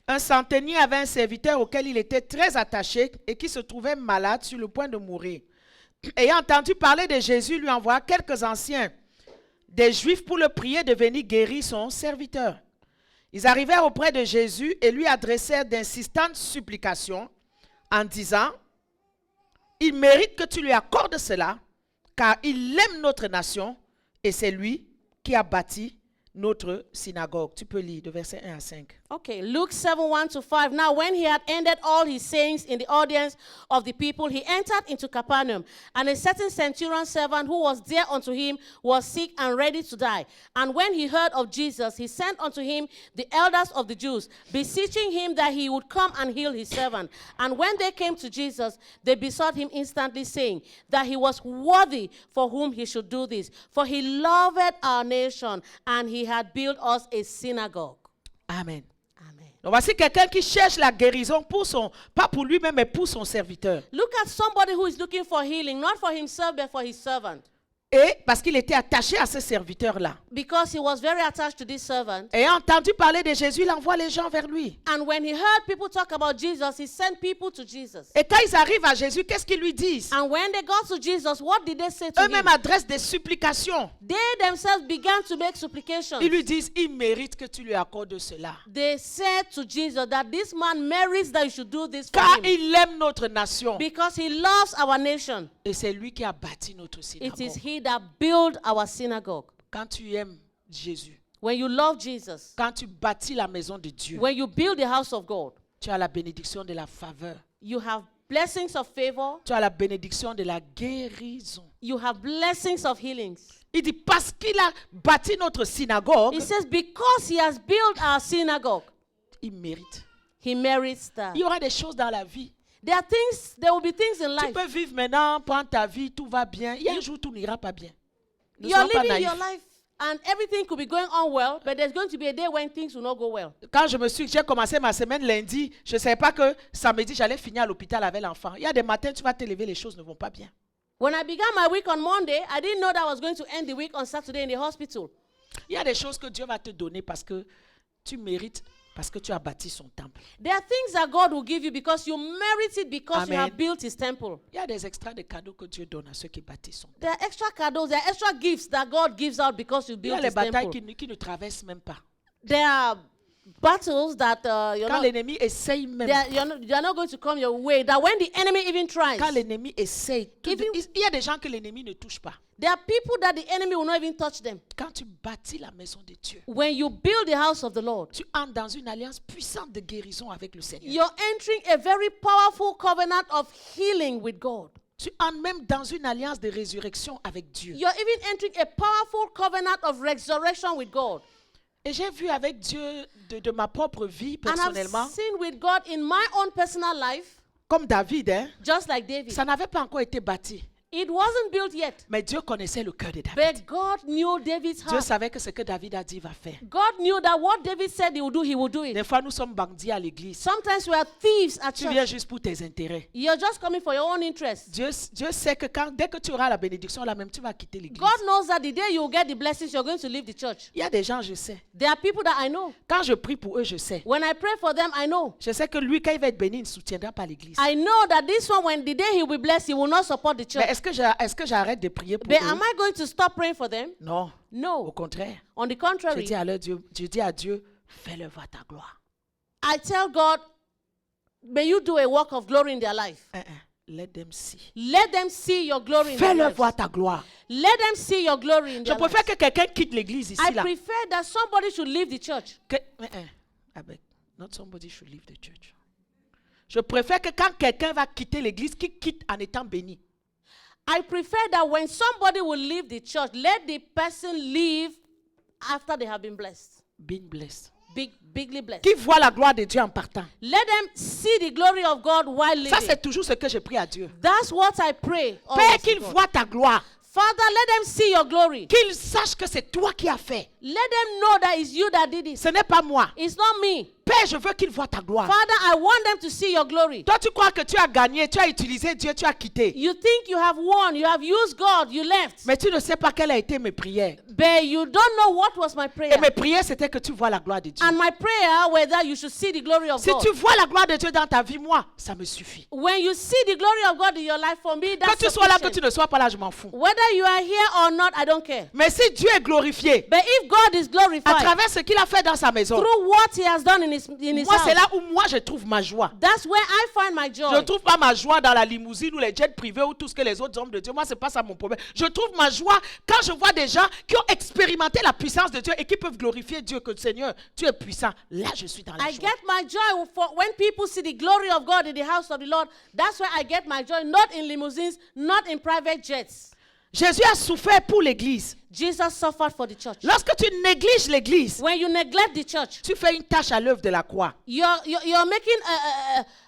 Un centenier avait un serviteur auquel il était très attaché et qui se trouvait malade sur le point de mourir. Ayant entendu parler de Jésus, lui envoya quelques anciens des Juifs pour le prier de venir guérir son serviteur. Ils arrivèrent auprès de Jésus et lui adressèrent d'insistantes supplications en disant, « il mérite que tu lui accordes cela, car il aime notre nation et c'est lui qui a bâti notre synagogue. Tu peux lire de verset 1 à 5. Okay, Luke 7, 1 to 5. Now, when he had ended all his sayings in the audience of the people, he entered into Capernaum. And a certain centurion servant who was dear unto him was sick and ready to die. And when he heard of Jesus, he sent unto him the elders of the Jews, beseeching him that he would come and heal his servant. And when they came to Jesus, they besought him instantly, saying that he was worthy for whom he should do this. For he loved our nation, and he had built us a synagogue. Amen. Amen. Donc voici quelqu'un qui cherche la guérison pour pas pour lui-même, mais pour son serviteur. Look at somebody who is looking for healing, not for himself, but for his servant. Et parce qu'il était attaché à ce serviteur-là. Because he was very attached to this servant. Et a entendu parler de Jésus, il envoie les gens vers lui. And when he heard people talk about Jesus, he sent people to Jesus. Et quand ils arrivent à Jésus, qu'est-ce qu'ils lui disent? And when they got to Jesus, what did they say to him? Eux-mêmes adressent des supplications. They themselves began to make supplications. Ils lui disent, il mérite que tu lui accordes cela. They said to Jesus that this man merits that you should do this for Car him. il aime notre nation. Because he loves our nation. Et c'est lui qui a bâti notre It synagogue. is he that built our synagogue. Quand tu aimes Jésus, When you love Jesus, quand tu bâtis la maison de Dieu, when you build the house of God, tu as la bénédiction de la faveur. you have blessings of favor, Tu as la bénédiction de la guérison. you have blessings of healings. Il dit, parce qu'il a bâti notre synagogue, He says, because he has built our synagogue, il mérite. he merits that. Il y aura des choses dans la vie. There will be things in Tu life. peux vivre maintenant, prendre ta vie, tout va bien. Il y a un jour, tout n'ira pas bien. Ne You're sois pas living naïf. your life and everything could be going on well, but there's going to be a day when things will not go well. Quand j'ai commencé ma semaine lundi, je ne savais pas que samedi, j'allais finir à l'hôpital avec l'enfant. Il y a des matins, tu vas te lever, les choses ne vont pas bien. When I began my week on Monday, I didn't know that I was going to end the week on Saturday in the hospital. Il y a des choses que Dieu va te donner parce que tu mérites, parce que tu as bâti son temple. There are things that God will give you because you merit it because you Amen. have built his temple. Il y a des extraits de cadeaux que Dieu donne à ceux qui bâtissent son temple. There are extra cadeaux, there are extra gifts that God gives out because you Il y a built les his batailles temple. qui ne traversent même pas. There are battles that Quand l'ennemi essaye même, you're not going to come your way. That when the enemy even tries, quand l'ennemi essaye, Even- il y a des gens que l'ennemi ne touche pas. there are people that the enemy will not even touch them. Quand tu bâtis la maison de Dieu, When you build the house of the Lord, tu entres dans une alliance puissante de guérison avec le Seigneur. you're entering a very powerful covenant of healing with God. Tu entres même dans une alliance de résurrection avec Dieu. You're even entering a powerful covenant of resurrection with God. Et j'ai vu avec Dieu de ma propre vie And I've personnellement, seen with God in my own personal life, comme David, hein, just like David. ça n'avait pas encore été bâti. It wasn't built yet, Mais Dieu connaissait le cœur de David. but God knew David's Dieu heart. savait que ce que David a dit va faire. God knew that what David said he would do it. Des fois, nous sommes bandits à l'église. Sometimes we are thieves at Tu viens church. juste pour tes intérêts. You're just coming for your own interest. Dieu sait que dès que tu auras la bénédiction, là même, tu vas quitter l'église. God knows that the day you get the blessings, you're going to leave the church. Il y a des gens, je sais. There are people that I know. Quand je prie pour eux, je sais. When I pray for them, I know. Je sais que lui, quand il va être béni, il ne soutiendra pas l'église. I know that this one, when the day he will be blessed, he will not support the Mais church. est-ce que j'arrête de prier pour But eux? am I going to stop praying for them? Non. Au No. contraire. On the Je contrary, dis à Dieu, fais-le voir ta gloire. I tell God, may you do a work of glory in their life. Let them see. Let them see your glory in their Fais-le lives. voir ta gloire. Let them see your glory in Je their préfère lives. que quelqu'un quitte l'église ici, I là. prefer that somebody should leave the church. Not somebody should leave the church. Je préfère que quand quelqu'un va quitter l'église, qu'il quitte en étant béni. I prefer that when somebody will leave the church, let the person leave after they have been blessed. Being blessed. Bigly blessed. Qui voit la gloire de Dieu en partant. Let them see the glory of God while Ça, living. c'est toujours ce que je prie à Dieu. That's what I pray. Père, always to qu'il God. voit ta gloire. Father, let them see your glory. Qu'il sache que c'est toi qui as fait. Let them know that it's you that did it. Ce n'est pas moi. It's not me. Père, je veux qu'il voit ta gloire. Father, I want them to see your glory. Toi, tu crois que tu as gagné, tu as utilisé Dieu, tu as quitté. You think you have won, you have used God, you left. Mais tu ne sais pas quelles ont été mes prières. But you don't know what was my prayer. Et mes prières, c'était que tu vois la gloire de Dieu. And my prayer was that you should see the glory of Si God. tu vois la gloire de Dieu dans ta vie, moi, ça me suffit. When you see the glory of God in your life, for me, Que that's tu sois là, que sufficient. tu ne sois pas là, je m'en fous. Whether you are here or not, I don't care. Mais si Dieu est glorifié But if God is à glorified travers ce qu'il a fait dans sa maison, through what he has done in in his Moi, c'est house. là où moi je trouve ma joie. That's where I find my Je joy. ne trouve pas ma joie dans la limousine ou les jets privés ou tout ce que les autres hommes de Dieu. Moi, ce n'est pas ça mon problème. Je trouve ma joie quand je vois des gens qui ont expérimenté la puissance de Dieu et qui peuvent glorifier Dieu que Seigneur, tu es puissant. Là, je suis dans la I joie. get my joy for when people see the glory of God in the house of the Lord. That's where I get my joy, not in limousines, not in private jets. Jésus a souffert pour l'église. Jesus suffered for the church. Lorsque tu négliges l'église, When you neglect the church, tu fais une tâche à l'œuvre de la croix. you're making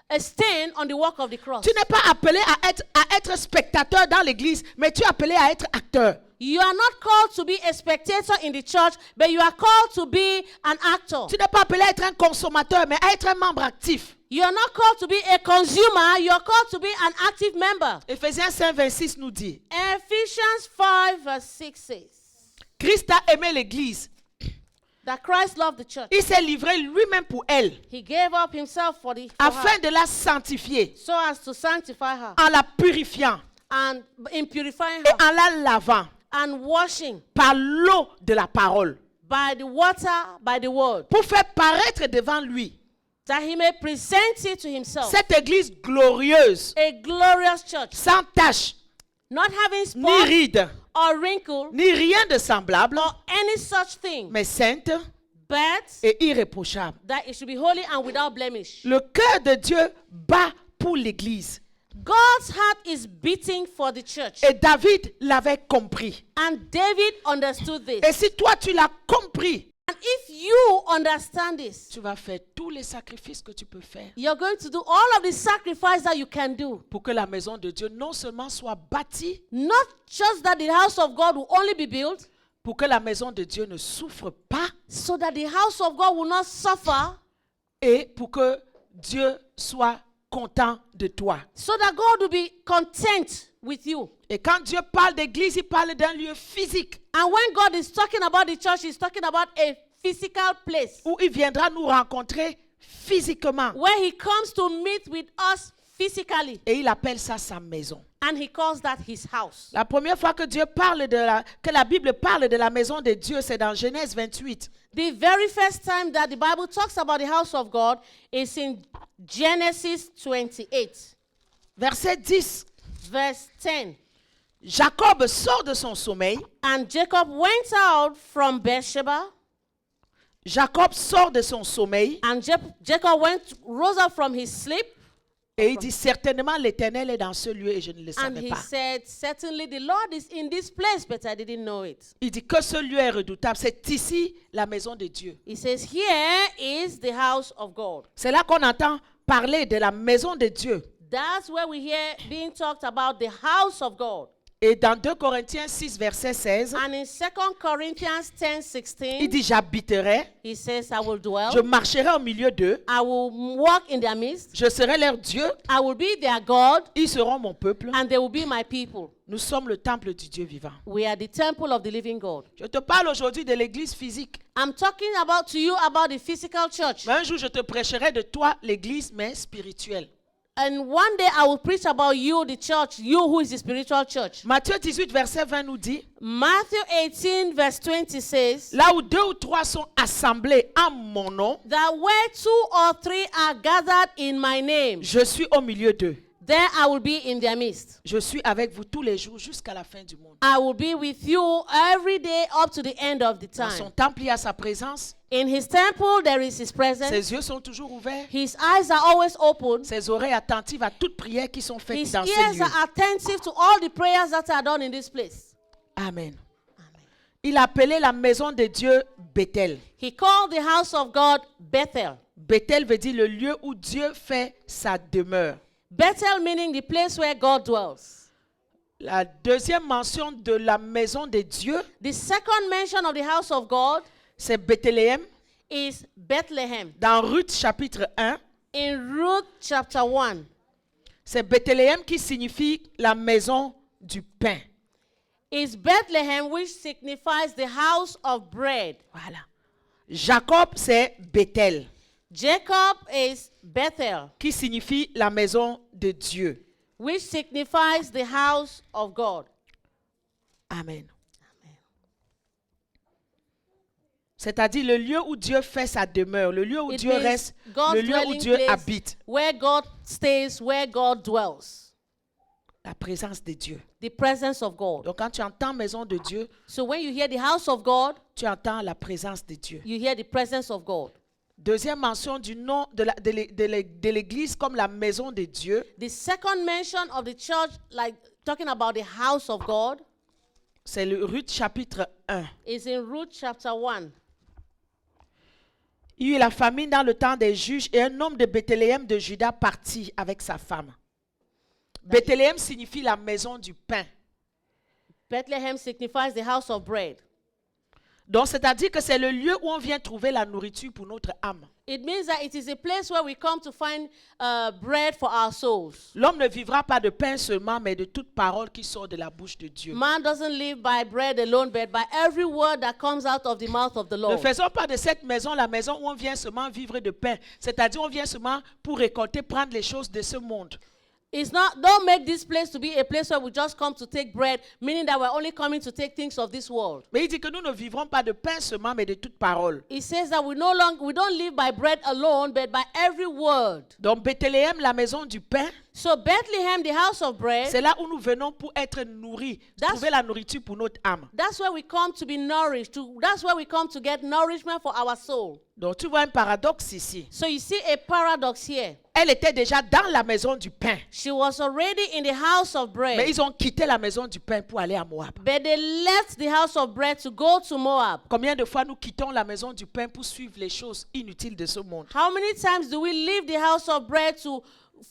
a stain on the work of the cross. Tu n'es pas appelé à être spectateur dans l'église, mais tu es appelé à être acteur. You are not called to be a spectator in the church, but you are called to be an actor. Tu n'es pas appelé à être un consommateur, mais à être un membre actif. You are not called to be a consumer, you are called to be an active member. Éphésiens 5, 26 nous dit, Ephesians 5 verse 6 says Christ a aimé l'église. that Christ loved the church. Il s'est livré lui-même pour elle, He gave up himself for her, afin de la sanctifier, so as to sanctify her, en la purifiant and in purifying et her en la lavant and washing par l'eau de la parole, by the water, by the word, pour faire paraître devant lui that he may present it to himself. cette église glorieuse, A glorious church, sans tache, not having ni spot ride, or wrinkle ni rien de semblable, or any such thing, mais sainte but et irréprochable. that it should be holy and without blemish. Le cœur de Dieu bat pour l'église. God's heart is beating for the church. Et David l'avait compris. And David understood this. Et si toi tu l'as compris, And if you understand this, tu vas faire tous les sacrifices que tu peux faire you're going to do all of the sacrifice that you can do. pour que la maison de Dieu non seulement soit bâtie, Not just that the house of God will only be built, pour que la maison de Dieu ne souffre pas so that the house of God will not suffer, et pour que Dieu soit content de toi. so that God will be content with you. Et quand Dieu parle d'église, il parle d'un lieu physique And when God is talking about the church, he's talking about a physical place où il viendra nous rencontrer physiquement. where he comes to meet with us physically. Et il appelle ça sa maison. And he calls that his house. La première fois que Dieu parle que la Bible parle de la maison de Dieu, c'est dans Genèse 28. The very first time that the Bible talks about the house of God is in Genesis 28, Verset 10. verse 10. Jacob sort de son sommeil. And Jacob went out from Beersheba, Jacob sort de son sommeil and Jacob rose up from his sleep, et il dit certainement l'Éternel est dans ce lieu et je ne le and savais he pas. said, certainly the Lord is in this place, but I didn't know it. Il dit que ce lieu est redoutable. C'est ici la maison de Dieu. He says, here is the house of God. C'est là qu'on entend parler de la maison de Dieu. That's where we hear being talked about the house of God. Et dans 2 Corinthiens 6, verset 16, And in 2 Corinthians 10:16, il dit j'habiterai, he says, I will dwell, je marcherai au milieu d'eux, I will walk in their midst, je serai leur Dieu, I will be their God, ils seront mon peuple. and they will be my people. Nous sommes le temple du Dieu vivant. We are the temple of the living God. Je te parle aujourd'hui de l'église physique. I'm talking to you about the physical church. Mais un jour, je te prêcherai de toi l'église, mais spirituelle. And one day I will preach about you, the church, you who is the spiritual church. Matthieu 18, verset 20 nous dit, Matthew 18, verse 20 says, là où 2 ou 3 sont assemblés en mon nom, that where 2 or 3 are gathered in my name, je suis au milieu d'eux. there I will be in their midst. Je suis avec vous tous les jours jusqu'à la fin du monde. I will be with you every day up to the end of the Dans son time. temple, il y a sa présence. In his temple, there is his presence. Ses yeux sont toujours ouverts. His eyes are always open. Ses oreilles attentives à toutes prières qui sont faites His dans ce ears lieu. are attentive to all the prayers that are done in this place. Amen. Il appelait la maison de Dieu Bethel. He called the house of God Bethel. Bethel veut dire le lieu où Dieu fait sa demeure. Bethel meaning the place where God dwells. La deuxième mention de la maison de Dieu, The second mention of the house of God c'est Bethléem. is Bethlehem. Dans Ruth chapitre 1, In Ruth chapter 1, c'est Bethléem qui signifie la maison du pain. is Bethlehem, which signifies the house of bread. Voilà. Jacob, c'est Bethel, Jacob is Bethel, qui signifie la maison de Dieu. which signifies the house of God. Amen. C'est-à-dire le lieu où Dieu fait sa demeure, le lieu où It Dieu means reste, God's le lieu où dwelling Dieu place, habite. where God stays, where God dwells. La présence de Dieu. The presence of God. Donc quand tu entends maison de Dieu, So when you hear the house of God, tu entends la présence de Dieu. you hear the presence of God. Deuxième mention du nom de l'église comme la maison de Dieu, The second mention of the church, like talking about the house of God, c'est le Ruth chapitre 1. is in Ruth chapter 1. Il y eut la famine dans le temps des juges et un homme de Bethléem de Juda partit avec sa femme. Bethléem signifie la maison du pain. Bethlehem signifies the house of bread. Donc, c'est-à-dire que c'est le lieu où on vient trouver la nourriture pour notre âme. It means that it is a place where we come to find bread for our souls. L'homme ne vivra pas de pain seulement, mais de toute parole qui sort de la bouche de Dieu. Man doesn't live by bread alone, but by every word that comes out of the mouth of the Ne Lord. faisons pas de cette maison la maison où on vient seulement vivre de pain. C'est-à-dire on vient seulement pour récolter, prendre les choses de ce monde. It's not, don't make this place to be a place where we just come to take bread, meaning that we're only coming to take things of this world. Mais il dit que nous ne vivrons pas de pain seulement, mais de toute parole. It says that we don't live by bread alone, but by every word. Donc Bethléem, la maison du pain, So Bethlehem, the house of bread, c'est là où nous venons pour être nourris, trouver la nourriture pour notre âme. that's where we come to be nourished. That's where we come to get nourishment for our soul. Donc tu vois un paradoxe ici. So you see a paradox here. Elle était déjà dans la maison du pain. She was already in the house of bread. Mais ils ont quitté la maison du pain pour aller à Moab. But they left the house of bread to go to Moab. Combien de fois nous quittons la maison du pain pour suivre les choses inutiles de ce monde? How many times do we leave the house of bread to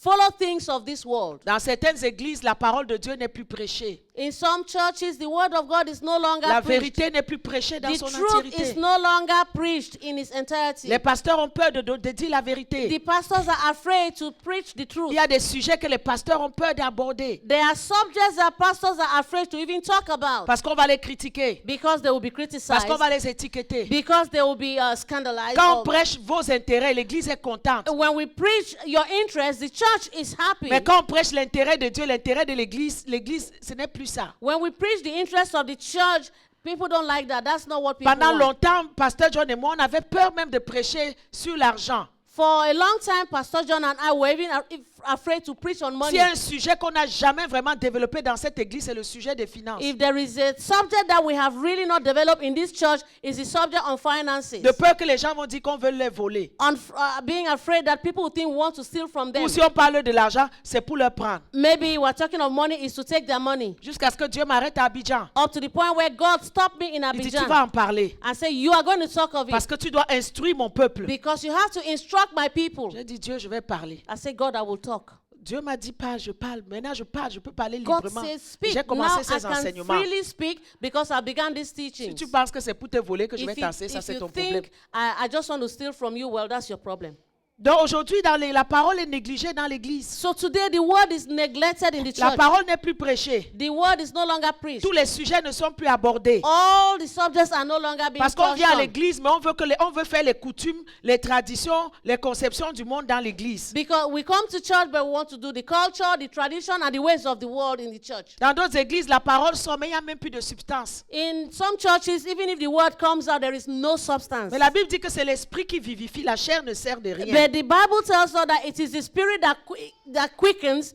follow things of this world? Dans certaines églises, la parole de Dieu n'est plus prêchée. In some churches, the word of God is no longer La preached. vérité n'est plus prêchée dans The son truth is entièreté. no longer preached in its entirety. Les pasteurs ont peur de dire la The vérité. pastors are afraid to preach the truth. Il y a des sujets que les pasteurs ont peur d'aborder There are subjects that pastors are afraid to even talk about parce qu'on va les critiquer, because they will be parce criticized, qu'on va les étiqueter. because they will be scandalized. Quand on or- prêche vos intérêts, l'église est contente. When we preach your interest, the church is happy. Mais quand on prêche l'intérêt de Dieu, l'intérêt de l'église, ce n'est plus ça. When we preach the interest of the church, people don't like that. That's not what people Pendant want. longtemps, Pasteur John et moi, on avait peur même de prêcher sur l'argent. For a long time, Pastor John and I were even afraid to preach on money. S'il y a un sujet qu'on n'a jamais vraiment développé dans cette église, c'est le sujet des finances. If there is a subject that we have really not developed in this church, is the subject on finances. De peur que les gens vont dire qu'on veut les voler. Being afraid that people think we want to steal from them. Ou si on parle de l'argent, c'est pour leur prendre. Maybe we're talking of money is to take their money. Jusqu'à ce que Dieu m'arrête à Abidjan. Up to the point where God stopped me in Il dit, tu Abidjan vas en parler. and say, you are going to talk of Parce it que tu dois instruire mon peuple. because you have to instruct my people. J'ai dit, Dieu, je vais parler. I say, God, I will talk. Dieu m'a dit, pas, je parle. Maintenant, je parle, je peux parler God librement. says, speak. J'ai Now commencé I ces can enseignements. freely speak because I began these Si teachings. tu penses que c'est pour te voler que je vais If tasser, ça if c'est you ton problème. think I just want to steal from you, well, that's your problem. Donc aujourd'hui, la parole est négligée dans l'église. So today the word is neglected in the La church. parole n'est plus prêchée. The word is no longer preached. Tous les sujets ne sont plus abordés. All the subjects are no longer being Parce qu'on touched vient à on. l'église, mais on veut faire les coutumes, les traditions, les conceptions du monde dans l'église. Because we come to church, but we want to do the culture, the tradition, and the ways of the world in the church. Dans d'autres églises, la parole sort, mais il n'y a même plus de substance. In some churches, even if the word comes out, there is no substance. Mais la Bible dit que c'est l'esprit qui vivifie, la chair ne sert de rien. But the Bible tells us that it is the spirit that quickens.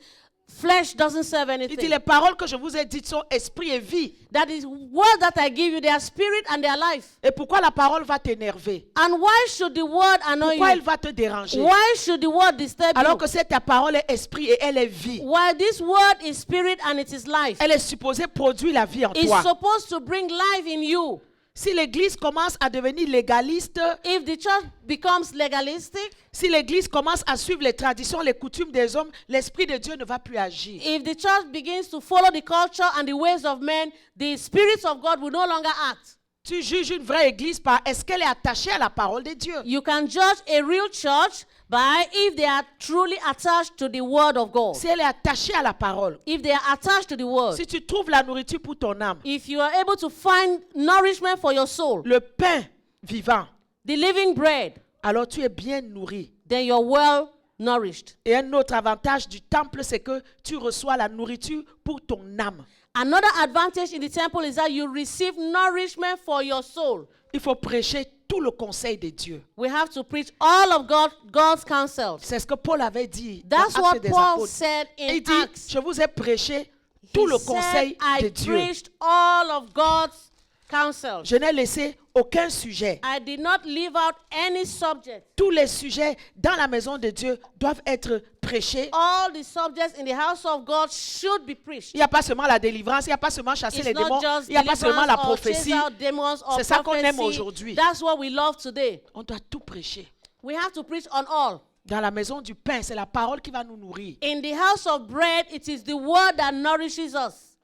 Flesh doesn't serve Il dit, anything. les paroles que je vous ai dites sont esprit et vie. That is word that I give you, their spirit and their life. Et pourquoi la parole va t'énerver? And why should the word annoy Pourquoi elle you? va te déranger? Why should the word disturb Alors you? que cette ta parole est esprit et elle est vie. While this word is spirit and it is life. Elle est supposée produire la vie en It's toi. supposed to bring life in you. Si l'église commence à devenir légaliste, If the church becomes legalistic, si l'église commence à suivre les traditions, les coutumes des hommes, l'esprit de Dieu ne va plus agir. if the church begins to follow the culture and the ways of men, the spirits of God will no longer act. Tu juges une vraie église par est-ce qu'elle est attachée à la parole de Dieu? You can judge a real church by if they are truly attached to the word of God. Si elle est attachée à la parole, If they are attached to the word. si tu trouves la nourriture pour ton âme, If you are able to find nourishment for your soul, le pain vivant, the living bread, alors tu es bien nourri. then you're well nourished. Et un autre avantage du temple, c'est que tu reçois la nourriture pour ton âme. Another advantage in the temple is that you receive nourishment for your soul. Il faut prêcher tout le conseil de Dieu. We have to preach all of God's counsel. C'est ce que Paul avait dit That's dans what Actes des Paul Apôtres. said in Il dit, Acts. je vous ai prêché tout He le said, conseil de I Dieu. preached all of God's counsel. Je n'ai laissé aucun sujet. I did not leave out any subject. Tous les sujets dans la maison de Dieu doivent être prêchés. All the subjects in the house of God should be preached. Il n'y a pas seulement la délivrance, il n'y a pas seulement chasser It's les not démons, just il n'y a pas seulement la deliverance or chase prophétie. out demons or C'est ça qu'on aime prophecy. aujourd'hui. That's what we love today. On doit tout prêcher. We have to preach on all. Dans la maison du pain, c'est la parole qui va nous nourrir. In the house of bread, it is the word that nourishes us.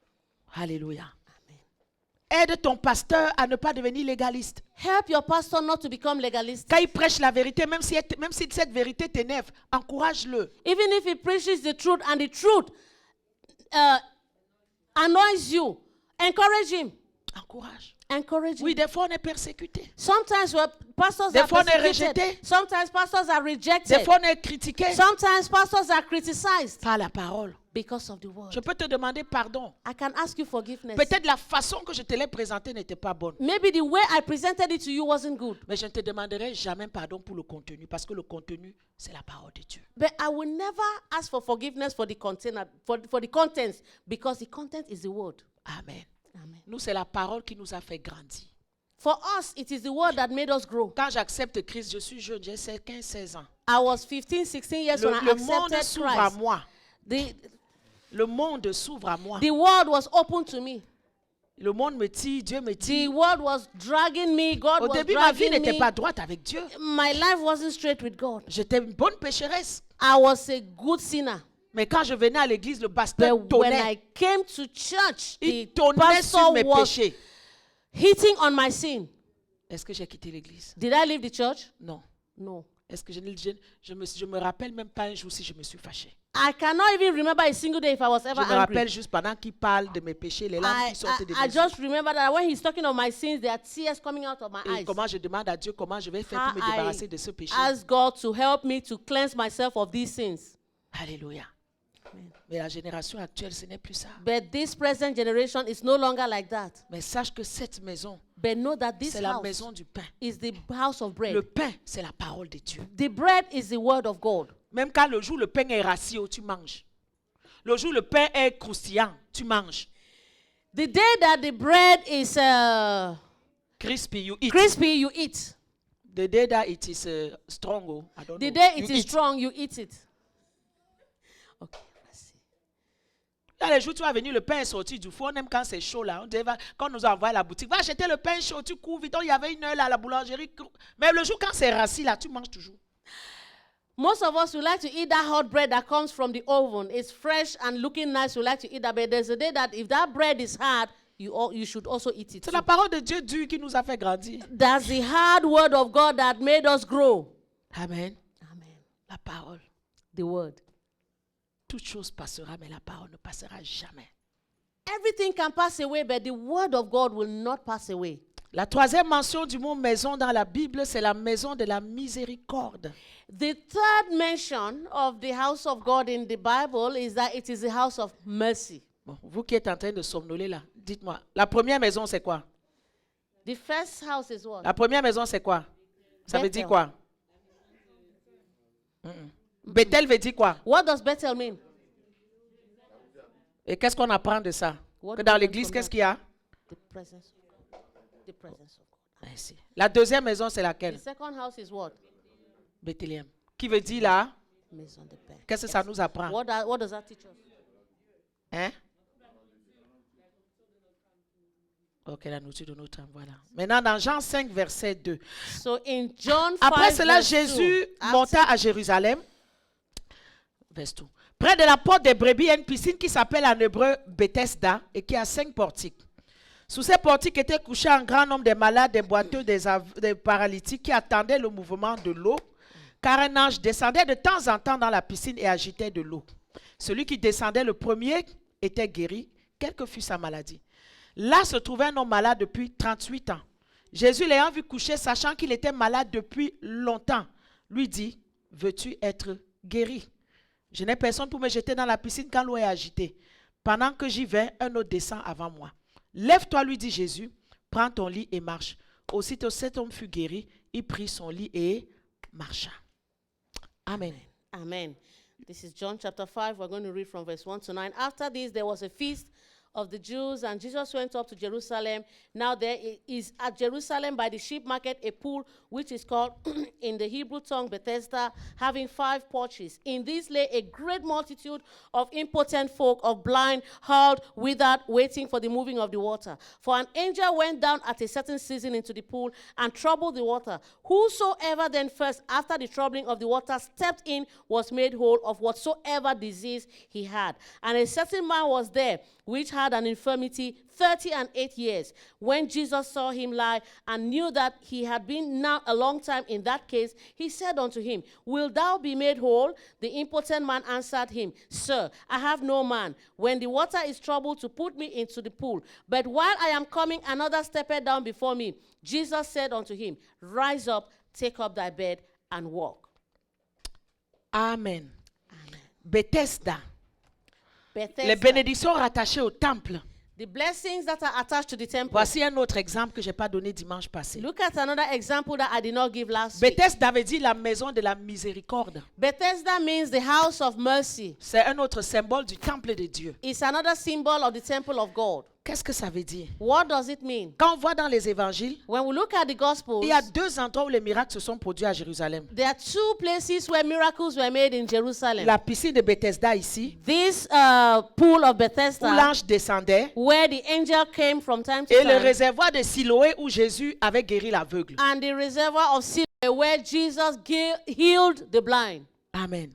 Alléluia. Aide ton pasteur à ne pas devenir légaliste. Help your pastor not to become legalistic. Quand il prêche la vérité, même si cette vérité t'énerve, encourage-le. Even if he preaches the truth and the truth annoys you, encourage him. Encourage. Encourage Oui, him. des fois on est persécuté. Sometimes pastors Des are fois, on est persecuted. rejeté. Sometimes pastors are Des rejected. fois on est critiqué Sometimes pastors are criticized par la parole. because of the word. Je peux te demander pardon. I can ask you forgiveness. Peut-être la façon que je te l'ai présenté n'était pas bonne. Maybe the way I presented it to you wasn't good. Mais je ne te demanderai jamais pardon pour le contenu, parce que le contenu, c'est la parole de Dieu. But I will never ask for forgiveness for the content, for the contents, because the content is the word. Amen. Amen. Nous, c'est la parole qui nous a fait grandir. For us, it is the word that made us grow. Quand j'accepte Christ, je suis jeune, j'ai 15-16 ans. I was 15, 16 years when I Le monde accepted s'ouvre à Christ. moi. The, Le monde s'ouvre à moi. the world was open to me. Le monde me tire, Dieu me The tire. world was dragging me. God Au was début, ma vie dragging n'était me. pas droite avec Dieu. My life wasn't straight with God. J'étais une bonne pécheresse. I was a good sinner. Mais quand je venais à l'église, le pasteur But when I tonnait. came to church, Il the tonnait sur pastor mes was péchés. hitting on my sin. Est-ce que j'ai quitté l'église? Did I leave the church? Non. No. Est-ce que je me rappelle même pas un jour si je me suis fâché. I cannot even remember a single day if I was ever Je me rappelle angry. juste pendant qu'il parle de mes péchés, les larmes qui sortaient de I mes yeux. just remember that when he's talking of my sins, there are tears coming out of my Et eyes. comment je demande à Dieu comment je vais faire How pour me débarrasser de ce péché. ask God to help me to cleanse myself of these sins. Alléluia. Mais la génération actuelle, ce n'est plus ça. But this present generation is no longer like that. Mais sache que cette maison, But know that this c'est la house maison du pain. is the house of bread. Le pain, c'est la parole de Dieu. The bread is the word of God. Même quand le jour le pain est ratio, tu manges. Le jour le pain est croustillant, tu manges. The day that the bread is Crispy, you eat. crispy, you eat. The day that it is strong, oh, I don't The know. day you it is eat. strong, you eat it. Okay, let's see. Là, les jours où tu vas venir, le pain est sorti du four, même quand c'est chaud là. On dit, quand on nous envoie à la boutique, va acheter le pain chaud, tu cours vite. Il y avait une heure là à la boulangerie. Mais le jour quand c'est rassis là, tu manges toujours. Most of us would like to eat that hot bread that comes from the oven. It's fresh and looking nice. We like to eat that, but there's a day that if that bread is hard, you should also eat it. C'est too. la parole de Dieu dure qui nous a fait grandir. That's the hard word of God that made us grow. Amen. Amen. La parole. The word. Toute chose passera, mais la parole ne passera jamais. Everything can pass away, but the word of God will not pass away. La troisième mention du mot maison dans la Bible, c'est la maison de la miséricorde. The third mention of the house of God in the Bible is that it is a house of mercy. Bon, vous qui êtes en train de somnoler là, dites-moi, la première maison c'est quoi? The first house is what? La première maison c'est quoi? Ça veut Bethel. dire quoi? Bethel veut dire quoi? What does Bethel mean? Et qu'est-ce qu'on apprend de ça? What Que do dans we learn l'église, from qu'est-ce that? qu'il y a? The presence of God. The presence of God. Ici. La deuxième maison c'est The laquelle? second house is what? Bethléem. Qui veut dire là? Maison de paix. Qu'est-ce que ça nous apprend? What does that teach us? Hein? Ok, la nourriture de notre âme, voilà. Maintenant, dans Jean 5, verset 2. So in John 5, Après cela, verse Jésus 2, monta à Jérusalem. Verset 2. Près de la porte des brebis, il y a une piscine qui s'appelle en hébreu Bethesda et qui a 5 portiques. Sous ces portiques étaient couchés un grand nombre de malades, des boiteux, des paralytiques qui attendaient le mouvement de l'eau, car un ange descendait de temps en temps dans la piscine et agitait de l'eau. Celui qui descendait le premier était guéri, quelle que fût sa maladie. Là se trouvait un homme malade depuis 38 ans. Jésus l'ayant vu coucher, sachant qu'il était malade depuis longtemps, lui dit, veux-tu être guéri? Je n'ai personne pour me jeter dans la piscine quand l'eau est agitée. Pendant que j'y vais, un autre descend avant moi. Lève-toi, lui dit Jésus, prends ton lit et marche. Aussitôt cet homme fut guéri, il prit son lit et marcha. Amen. Amen. This is John chapter 5. We're going to read from verse 1 to 9. After this, there was a feast of the Jews, and Jesus went up to Jerusalem. Now there is at Jerusalem by the sheep market a pool, which is called in the Hebrew tongue Bethesda, having 5 porches. In this lay a great multitude of impotent folk, of blind, halt, withered, waiting for the moving of the water. For an angel went down at a certain season into the pool and troubled the water. Whosoever then first, after the troubling of the water, stepped in was made whole of whatsoever disease he had. And a certain man was there, which had an infirmity 38 years. When Jesus saw him lie and knew that he had been now a long time in that case, he said unto him, Wilt thou be made whole? The impotent man answered him, Sir, I have no man, when the water is troubled, to put me into the pool. But while I am coming, another stepped down before me. Jesus said unto him, Rise up, take up thy bed, and walk. Amen. Amen. Bethesda. Bethesda. Les bénédictions rattachées au temple. The blessings that are attached to the temple. Voici un autre exemple que je n'ai pas donné dimanche passé. Look at another example that I did not give last week. Bethesda veut dire la maison de la miséricorde. Bethesda means the house of mercy. C'est un autre symbole du temple de Dieu. It's another symbol of the temple of God. Qu'est-ce que ça veut dire? What does it mean? Quand on voit dans les évangiles, When we look at the Gospels, il y a 2 endroits où les miracles se sont produits à Jérusalem. there are 2 places where miracles were made in Jerusalem. La piscine de Bethesda ici, This pool of où Bethesda, l'ange descendait, where the angel came from time to et le time, réservoir de Siloé où Jésus avait guéri l'aveugle. and the reservoir of Siloam, where Jesus healed the blind. Amen.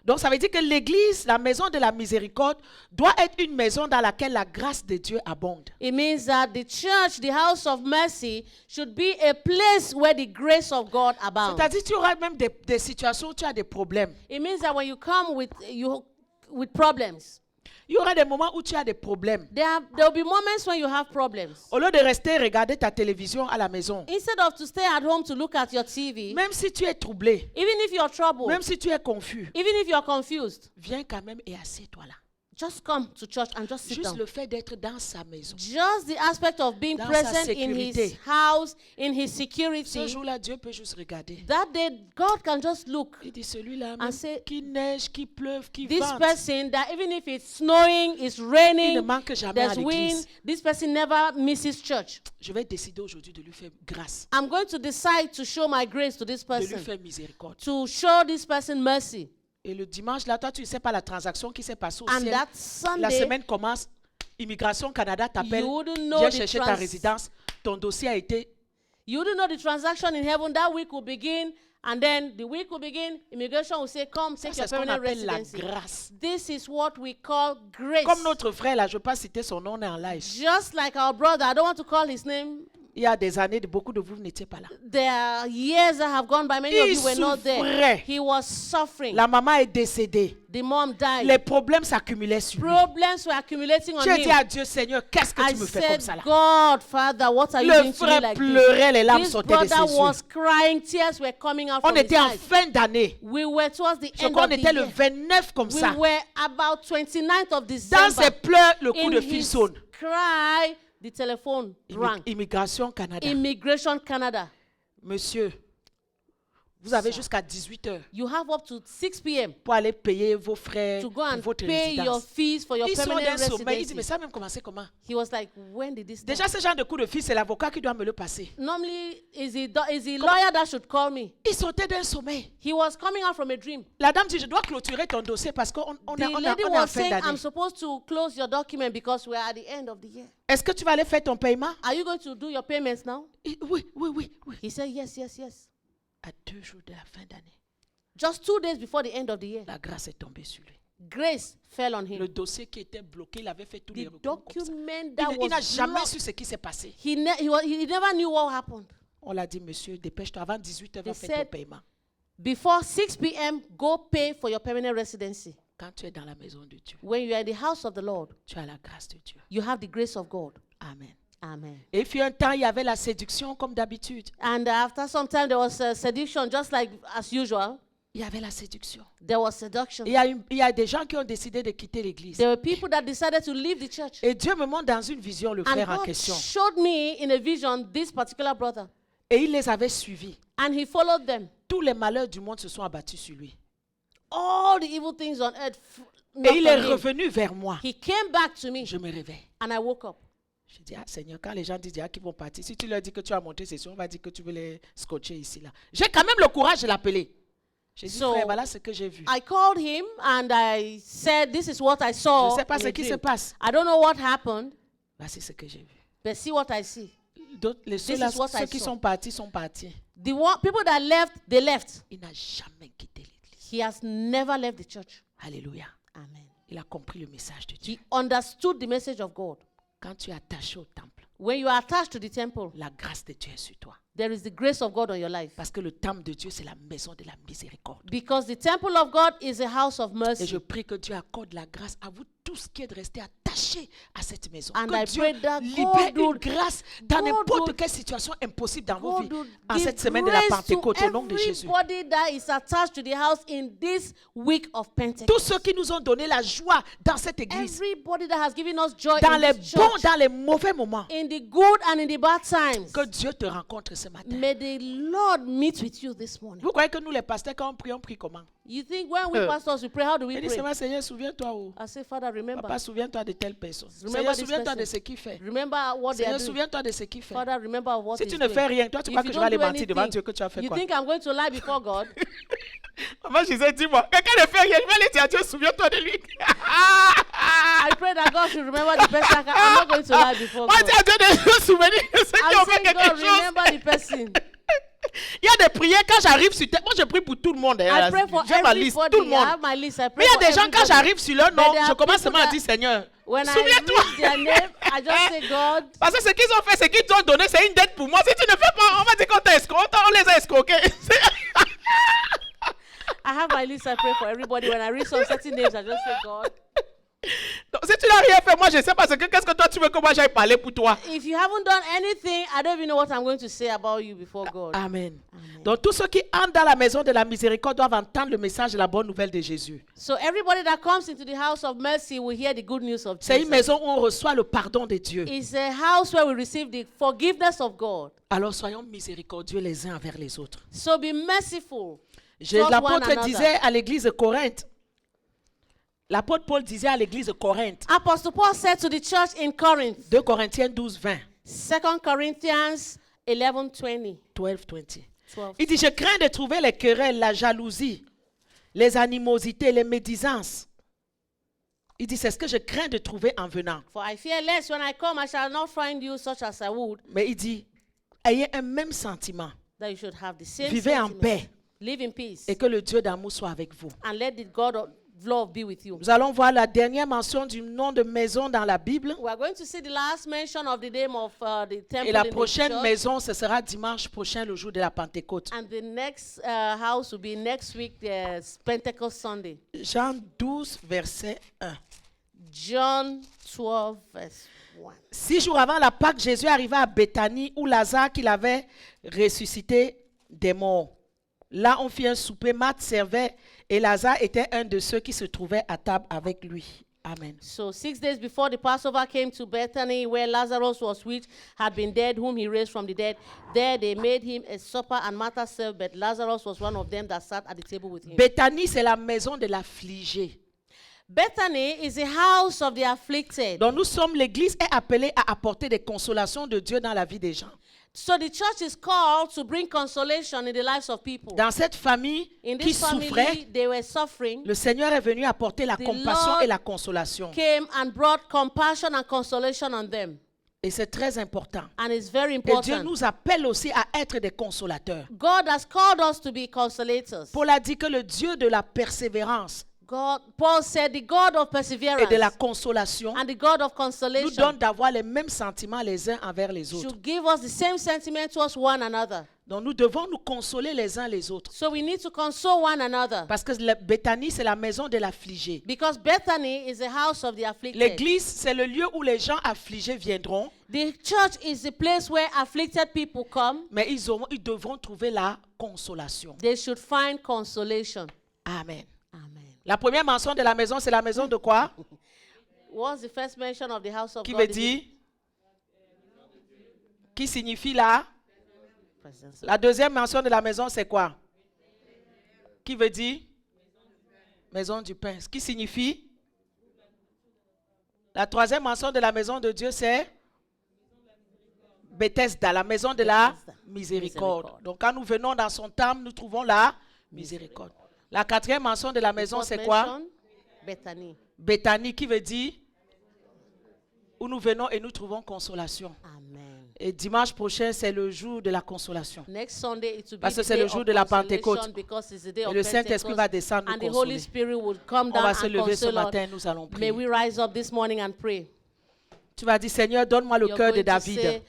Donc ça veut dire que l'église, la maison de la miséricorde, doit être une maison dans laquelle la grâce de Dieu abonde. It means that the church, the house of mercy, should be a place where the grace of God abounds. C'est-à-dire tu auras même des situations où tu as des problèmes. It means that when you come with problems, Il y aura des moments où tu as des problèmes. there will be moments when you have problems. Au lieu de rester regarder ta télévision à la maison, Instead of to stay at home to look at your TV, même si tu es troublé, even if you're troubled, même si tu es confus, even if you're confused, viens quand même et assieds-toi là. just come to church and just sit Juste down. le fait d'être dans sa maison. Just the aspect of being Dans present sa in his sécurité. house, in his Ce security. jour-là, Dieu peut juste regarder. That day, God can just look. Il dit celui-là, And même say, qui neige, qui pleuve, qui This vente, person, that even if it's snowing, it's il ne raining, manque jamais à there's wind, l'église. this person never misses church. Je vais décider aujourd'hui de lui faire grâce, I'm going to decide to show my grace to this de lui person, faire miséricorde. to show this person mercy. Et le dimanche, là, toi, tu ne sais pas la transaction qui s'est passée au And ciel. that La Sunday, semaine commence, Immigration Canada t'appelle, you wouldn't know viens the chercher ta résidence, ton dossier a été... you don't know the transaction in heaven. That week will begin, and then the week will begin. Immigration will say, "Come, Ça, take c'est your ce qu'on permanent appelle la residency." grâce. This is what we call grace. Comme notre frère, là, je ne veux pas citer son nom, on est en live. Just like our brother, I don't want to call his name. Il y a des années, beaucoup de vous n'étiez pas là. There are years that have gone by. Many of Il you were not there. souffrait. He was suffering. La maman est décédée. The mom died. Les problèmes s'accumulaient sur lui. Problems were accumulating on J'ai dit him. à Dieu, Seigneur, qu'est-ce que I tu me fais comme said, ça là? God, Father, what are you Le doing to me frère like pleurait, les larmes this? This sortaient de brother ses was yeux. crying, tears were coming out On from his était en eyes. fin d'année. We were towards the Je end crois of qu'on the était le year. 29 comme We ça. were about 29th of Dans December. ses pleurs, le coup In de fil his sonne. cry, the telephone rang. Immigration Canada. Immigration Canada. Monsieur, vous avez Sir. jusqu'à 18 heures You have up to 6 p.m. pour aller payer vos frais to go pour and votre pay your résidence. fees for your Ils sont d'un permanent sommeil. Il dit, mais residency. ça a même commencé comment? He was like, when did this Déjà, start? ce genre de coup de fil, c'est l'avocat qui doit me le passer. Normally, is a lawyer that should call me. Il sortait d'un sommeil. He was coming out from a dream. La dame dit, je dois clôturer ton dossier parce qu'on The est lady en was fin saying, I'm d'année. supposed to close your document because we're at the end of the year. Est-ce que tu vas aller faire ton paiement? Are you going to do your payments now? Oui, oui, oui, oui. He said, yes, yes, yes. À 2 jours de la fin d'année, Just 2 days before the end of the year, la grâce est tombée sur lui. grace fell on him. Le dossier qui était bloqué, il avait fait tous les The recours comme ça. document that Il n'a was jamais blocked, su ce qui s'est passé. he never knew what happened. On l'a dit, monsieur, dépêche-toi. Avant 18 heures, va They faire ton said- paiement. Before 6 p.m., go pay for your permanent residency. Quand tu es dans la maison de Dieu, When you are in the house of the Lord, tu as la grâce de Dieu. you have the grace of God. Amen. Amen. Et il fut un temps, il y avait la séduction comme d'habitude. And after some time, there was a seduction, just like as usual. Il y avait la séduction. There was seduction. Il y a des gens qui ont décidé de quitter l'église. There were people that decided to leave the church. Et Dieu me montre dans une vision le And frère en God question. showed me in a vision this particular brother. Et il les avait suivis. And he followed them. Tous les malheurs du monde se sont abattus sur lui. All the evil things on earth. Et il est knocked on him. revenu vers moi. He came back to me Je me réveille. and I woke up. Je dis, ah Seigneur, quand les gens disent qu'ils vont partir, si tu leur dis que tu as monté session, on va dire que tu veux les scotcher ici, là. J'ai quand même le courage de l'appeler. J'ai dit, So, frère, voilà ce que j'ai vu. I called him and I said, this is what I saw. Je ne sais pas in ce a qui se dream. passe. I don't know what happened, Voici ce que j'ai vu. but see what I see. Ceux is what I ceux qui saw. sont partis sont partis. The people that left, they left. Il n'a jamais quitté l'église. He has never left the church. Alléluia. Amen. Il a compris le message de Dieu. He understood the message of God. Quand tu es attaché au temple, When you are attached to the temple, la grâce de Dieu est sur toi. there is the grace of God on your life. Parce que le temple de Dieu, c'est la maison de la miséricorde. Because the temple of God is a house of Et mercy. je prie que Dieu accorde la grâce à vous tous qui êtes restés attachés à cette maison. And Que I Dieu pray that libère God une would- grâce dans God n'importe would- quelle situation impossible dans vos vies. God will En give cette semaine de la grace to Pentecôte, au nom de Jésus. everybody that is attached to the house in this week of Pentecost. Tous ceux qui nous ont donné la joie dans cette église, Everybody that has given us joy dans in les this bons, church, dans les mauvais moments, in the good and in the bad times. que Dieu te rencontre ce matin. May the Lord meet with you this morning. Vous croyez que nous, les pasteurs, quand on prie comment? You think when we pastors we pray, how do we Il dit, pray? Seigneur, Seigneur, souviens-toi où? I say, Father, remember. Papa, souviens-toi de telle personne. Remember Seigneur, this souviens-toi de person. ce qu'il fait. Remember what they are Seigneur, doing. souviens-toi de ce qu'il fait. Father, remember what Si he's tu ne doing. fais rien, toi, tu If crois que you je vais don't aller do mentir devant anything, Dieu que tu as fait you quoi? think I'm going to lie before God? Moi, je disais, dis-moi, quelqu'un ne fait rien, je vais aller dire à Dieu, souviens-toi de lui. I pray that God should remember the person. I'm not going to lie before Moi, God. dis à Dieu de se souvenir que Seigneur I'm fait saying, quelque God, chose. remember the person. Il y a des prières quand j'arrive sur terre. Moi, je prie pour tout le monde. I pray for J'ai ma liste, everybody. tout le I monde. have my list. I Mais pray il y a for des gens, quand everybody. j'arrive sur leur nom, But there je are commence people seulement à that- dire Seigneur, When I souviens-toi. read their name, I just say, God, Parce que ce qu'ils ont fait, c'est qu'ils t'ont donné, c'est une dette pour moi. Si tu ne fais pas, on va dire qu'on t'a escroqué, on les a escroqués. I have my list. I pray for everybody. When I read some certain names, I just say, God, Donc, si tu n'as rien fait, moi, je sais parce que qu'est-ce que toi, tu veux que moi j'aille parler pour toi? if you haven't done anything, I don't even know what I'm going to say about you before God. Amen. Donc, tous ceux qui entrent dans la maison de la miséricorde doivent entendre le message de la bonne nouvelle de Jésus. So everybody that comes into the house of mercy will hear the good news of C'est une Jesus. maison où on reçoit le pardon de Dieu. It's a house where we receive the forgiveness of God. Alors, soyons miséricordieux les uns envers les autres. So be merciful. towards one L'apôtre another. disait à l'église de Corinthe, l'apôtre Paul disait à l'église de Corinthe, Apostle Paul said to the church in Corinth, 2 Corinthiens 12, 20, 2 Corinthians 11:20. 12, 20. 12. Il dit, je crains de trouver les querelles, la jalousie, les animosités, les médisances. Il dit, c'est ce que je crains de trouver en venant. For I fear lest when I come I shall not find you such as I would, Mais il dit, ayez un même sentiment, that you should have the same vivez en sentiment. paix Live in peace, et que le Dieu d'amour soit avec vous. and let the God of love be with you. Nous allons voir la dernière mention du nom de maison dans la Bible. We are going to see the last mention of the name of the temple Et la in the prochaine church. maison, ce sera dimanche prochain, le jour de la Pentecôte. And the next house will be next week, Pentecost Sunday. Jean 12, verset 1. John 12, verse 1. 6 jours avant la Pâque, Jésus arriva à Béthanie où Lazare, qu'il avait ressuscité des morts. Là, on fit un souper, Marthe servait et Lazare était un de ceux qui se trouvaient à table avec lui. Amen. So 6 days before the Passover came to Bethany, where Lazarus was, which had been dead, whom he raised from the dead. There they made him a supper, and Martha served, but Lazarus was one of them that sat at the table with him. Béthanie, c'est la maison de l'affligé. Bethany is a house of the afflicted. Donc nous sommes, l'église est appelée à apporter des consolations de Dieu dans la vie des gens. So the church is called to bring consolation in the lives of people. Dans cette famille In qui this souffrait, family, they were suffering, le Seigneur est venu apporter la The compassion Lord et la consolation. came and brought compassion and consolation on them. Et c'est très important. And it's very Et Dieu important. nous appelle aussi à être des consolateurs. God has called us to be consolators. Paul a dit que le Dieu de la persévérance Paul said the God of et perseverance de la consolation and the God of nous consolation donne d'avoir les mêmes sentiments les uns envers les autres. should give us the same sentiment towards one another. Donc nous devons nous consoler les uns les autres. So we need to console one another. Parce que Béthanie, c'est la maison de l'affligé. Because Bethany is the house of the afflicted. L'église, c'est le lieu où les gens affligés viendront. The church is the place where afflicted people come. Mais ils devront trouver la consolation. They should find consolation. Amen. Amen. La première mention de la maison, c'est la maison de quoi? What's the first mention of the house of Qui God? veut dire? Qui signifie là? Presence. La deuxième mention de la maison, c'est quoi? Qui veut dire? Maison du pain. Ce qui signifie? La troisième mention de la maison de Dieu, c'est Bethesda, la maison de la miséricorde. Donc quand nous venons dans son temple, nous trouvons la miséricorde. La quatrième mention de la maison, c'est quoi? Bethany. Béthanie, qui veut dire où nous venons et nous trouvons consolation. Amen. Et dimanche prochain, c'est le jour de la consolation. Next Sunday it will be Parce que the c'est day le jour of de la consolation Pentecôte. because it's the day Et of le Saint-Esprit va Pentecost, descendre nous and the Holy consoler. Spirit will come On down va se and lever ce console us. matin, nous allons May prier. we rise up this morning and pray. Tu vas dire, Seigneur, donne-moi le You're cœur de going to David. say,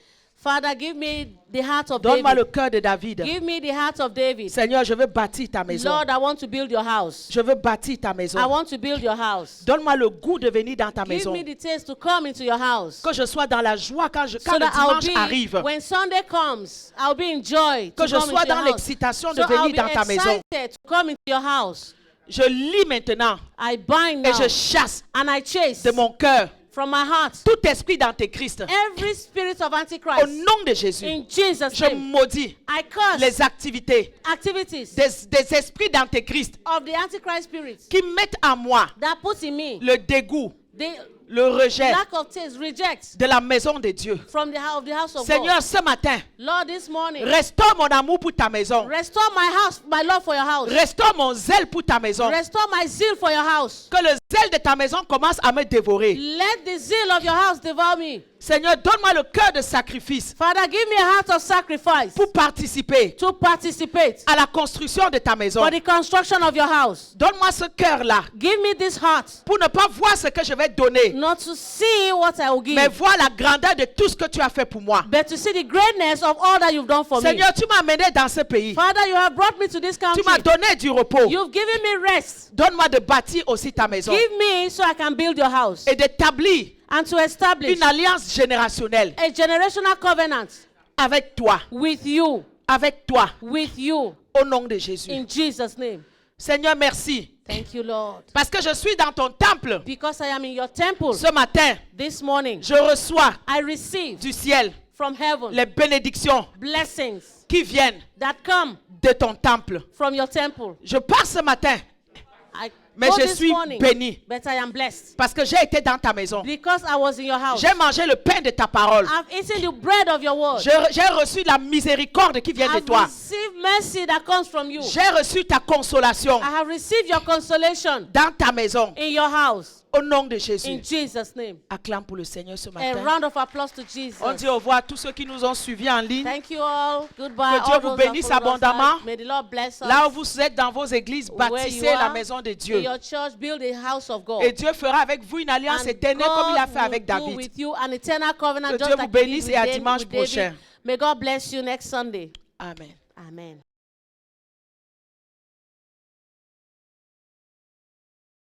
Father, give me the heart of Donne-moi le David. cœur de David. Give me the heart of David. Seigneur, je veux bâtir ta maison. Lord, I want to build your house. Je veux bâtir ta I maison. want to build your house. Donne-moi le goût de venir dans ta Give maison. me the taste to come into your house. Que je sois dans la joie quand So le that I'll dimanche arrive. be, when Sunday comes, I'll be in joy to Que je come sois into your dans house. l'excitation de So I'll venir be dans ta maison. excited to come into your house. Je lis maintenant I bind et now je chasse and I chase de mon cœur from my heart tout esprit d'antéchrist. every spirit of Au Antichrist. nom de Jésus, In Jesus' je name, maudis I curse les activités activities des esprits d'antéchrist of the Antichrist spirits qui mettent en moi that put in me le dégoût, the le rejet lack of taste, reject de la maison de Dieu. from the house of Seigneur, God. ce matin, Lord, this morning, restaure mon amour pour ta maison. restore my house, my love for your house. Restaure mon zèle pour ta maison. Restore my zeal for your house. Que le zèle de ta maison commence à me dévorer. Let the zeal of your house devour me. Seigneur, donne-moi le cœur de sacrifice Father, give me a heart of sacrifice pour participer to participate à la construction de ta maison. for the construction of your house. Donne-moi ce cœur-là Give me this heart, pour ne pas voir ce que je vais donner, not to see what I will give, mais voir la grandeur de tout ce que tu as fait pour moi. but to see the greatness of all that you've done for me. Seigneur, tu m'as amené dans ce pays. Father, you have brought me to this Tu country. m'as donné du repos. You've given me rest. Donne-moi de bâtir aussi ta maison Give me so I can build your house et d'établir and to establish une alliance générationnelle a generational covenant avec toi, with you, au nom de Jésus. in Jesus' name. Seigneur, merci. Thank you, Lord. Parce que je suis dans ton temple. Because I am in your temple Ce matin, this morning, je reçois I receive du ciel from heaven les bénédictions blessings qui viennent that come de ton temple. from your temple. Je pars ce matin I Mais go je this suis morning, béni. but I am blessed parce que j'ai été dans ta maison. because I was in your house. J'ai mangé le pain de ta parole. I've eaten the bread of your word. J'ai reçu la miséricorde qui vient de I've toi. received mercy that comes from you. J'ai reçu ta consolation I have received your consolation dans ta maison. in your house. Au nom de In Jésus. Jesus' name. Acclame pour le Seigneur ce A matin. round of applause to Jesus. On dit au revoir à tous ceux qui nous ont suivis en ligne. Thank you all. Goodbye. Que Dieu All vous those that bénisse followed us abondamment. live. May the Lord bless us. Là où vous êtes dans vos églises, Where you bâtissez la are, maison de in Dieu. your church, build a house of God. Et Dieu fera avec vous une alliance And éternelle comme il a God fait avec will do David. with you an eternal covenant Que just Dieu vous like he did bénisse with et à David- dimanche with David. prochain. May God bless you next Sunday. Amen. Amen.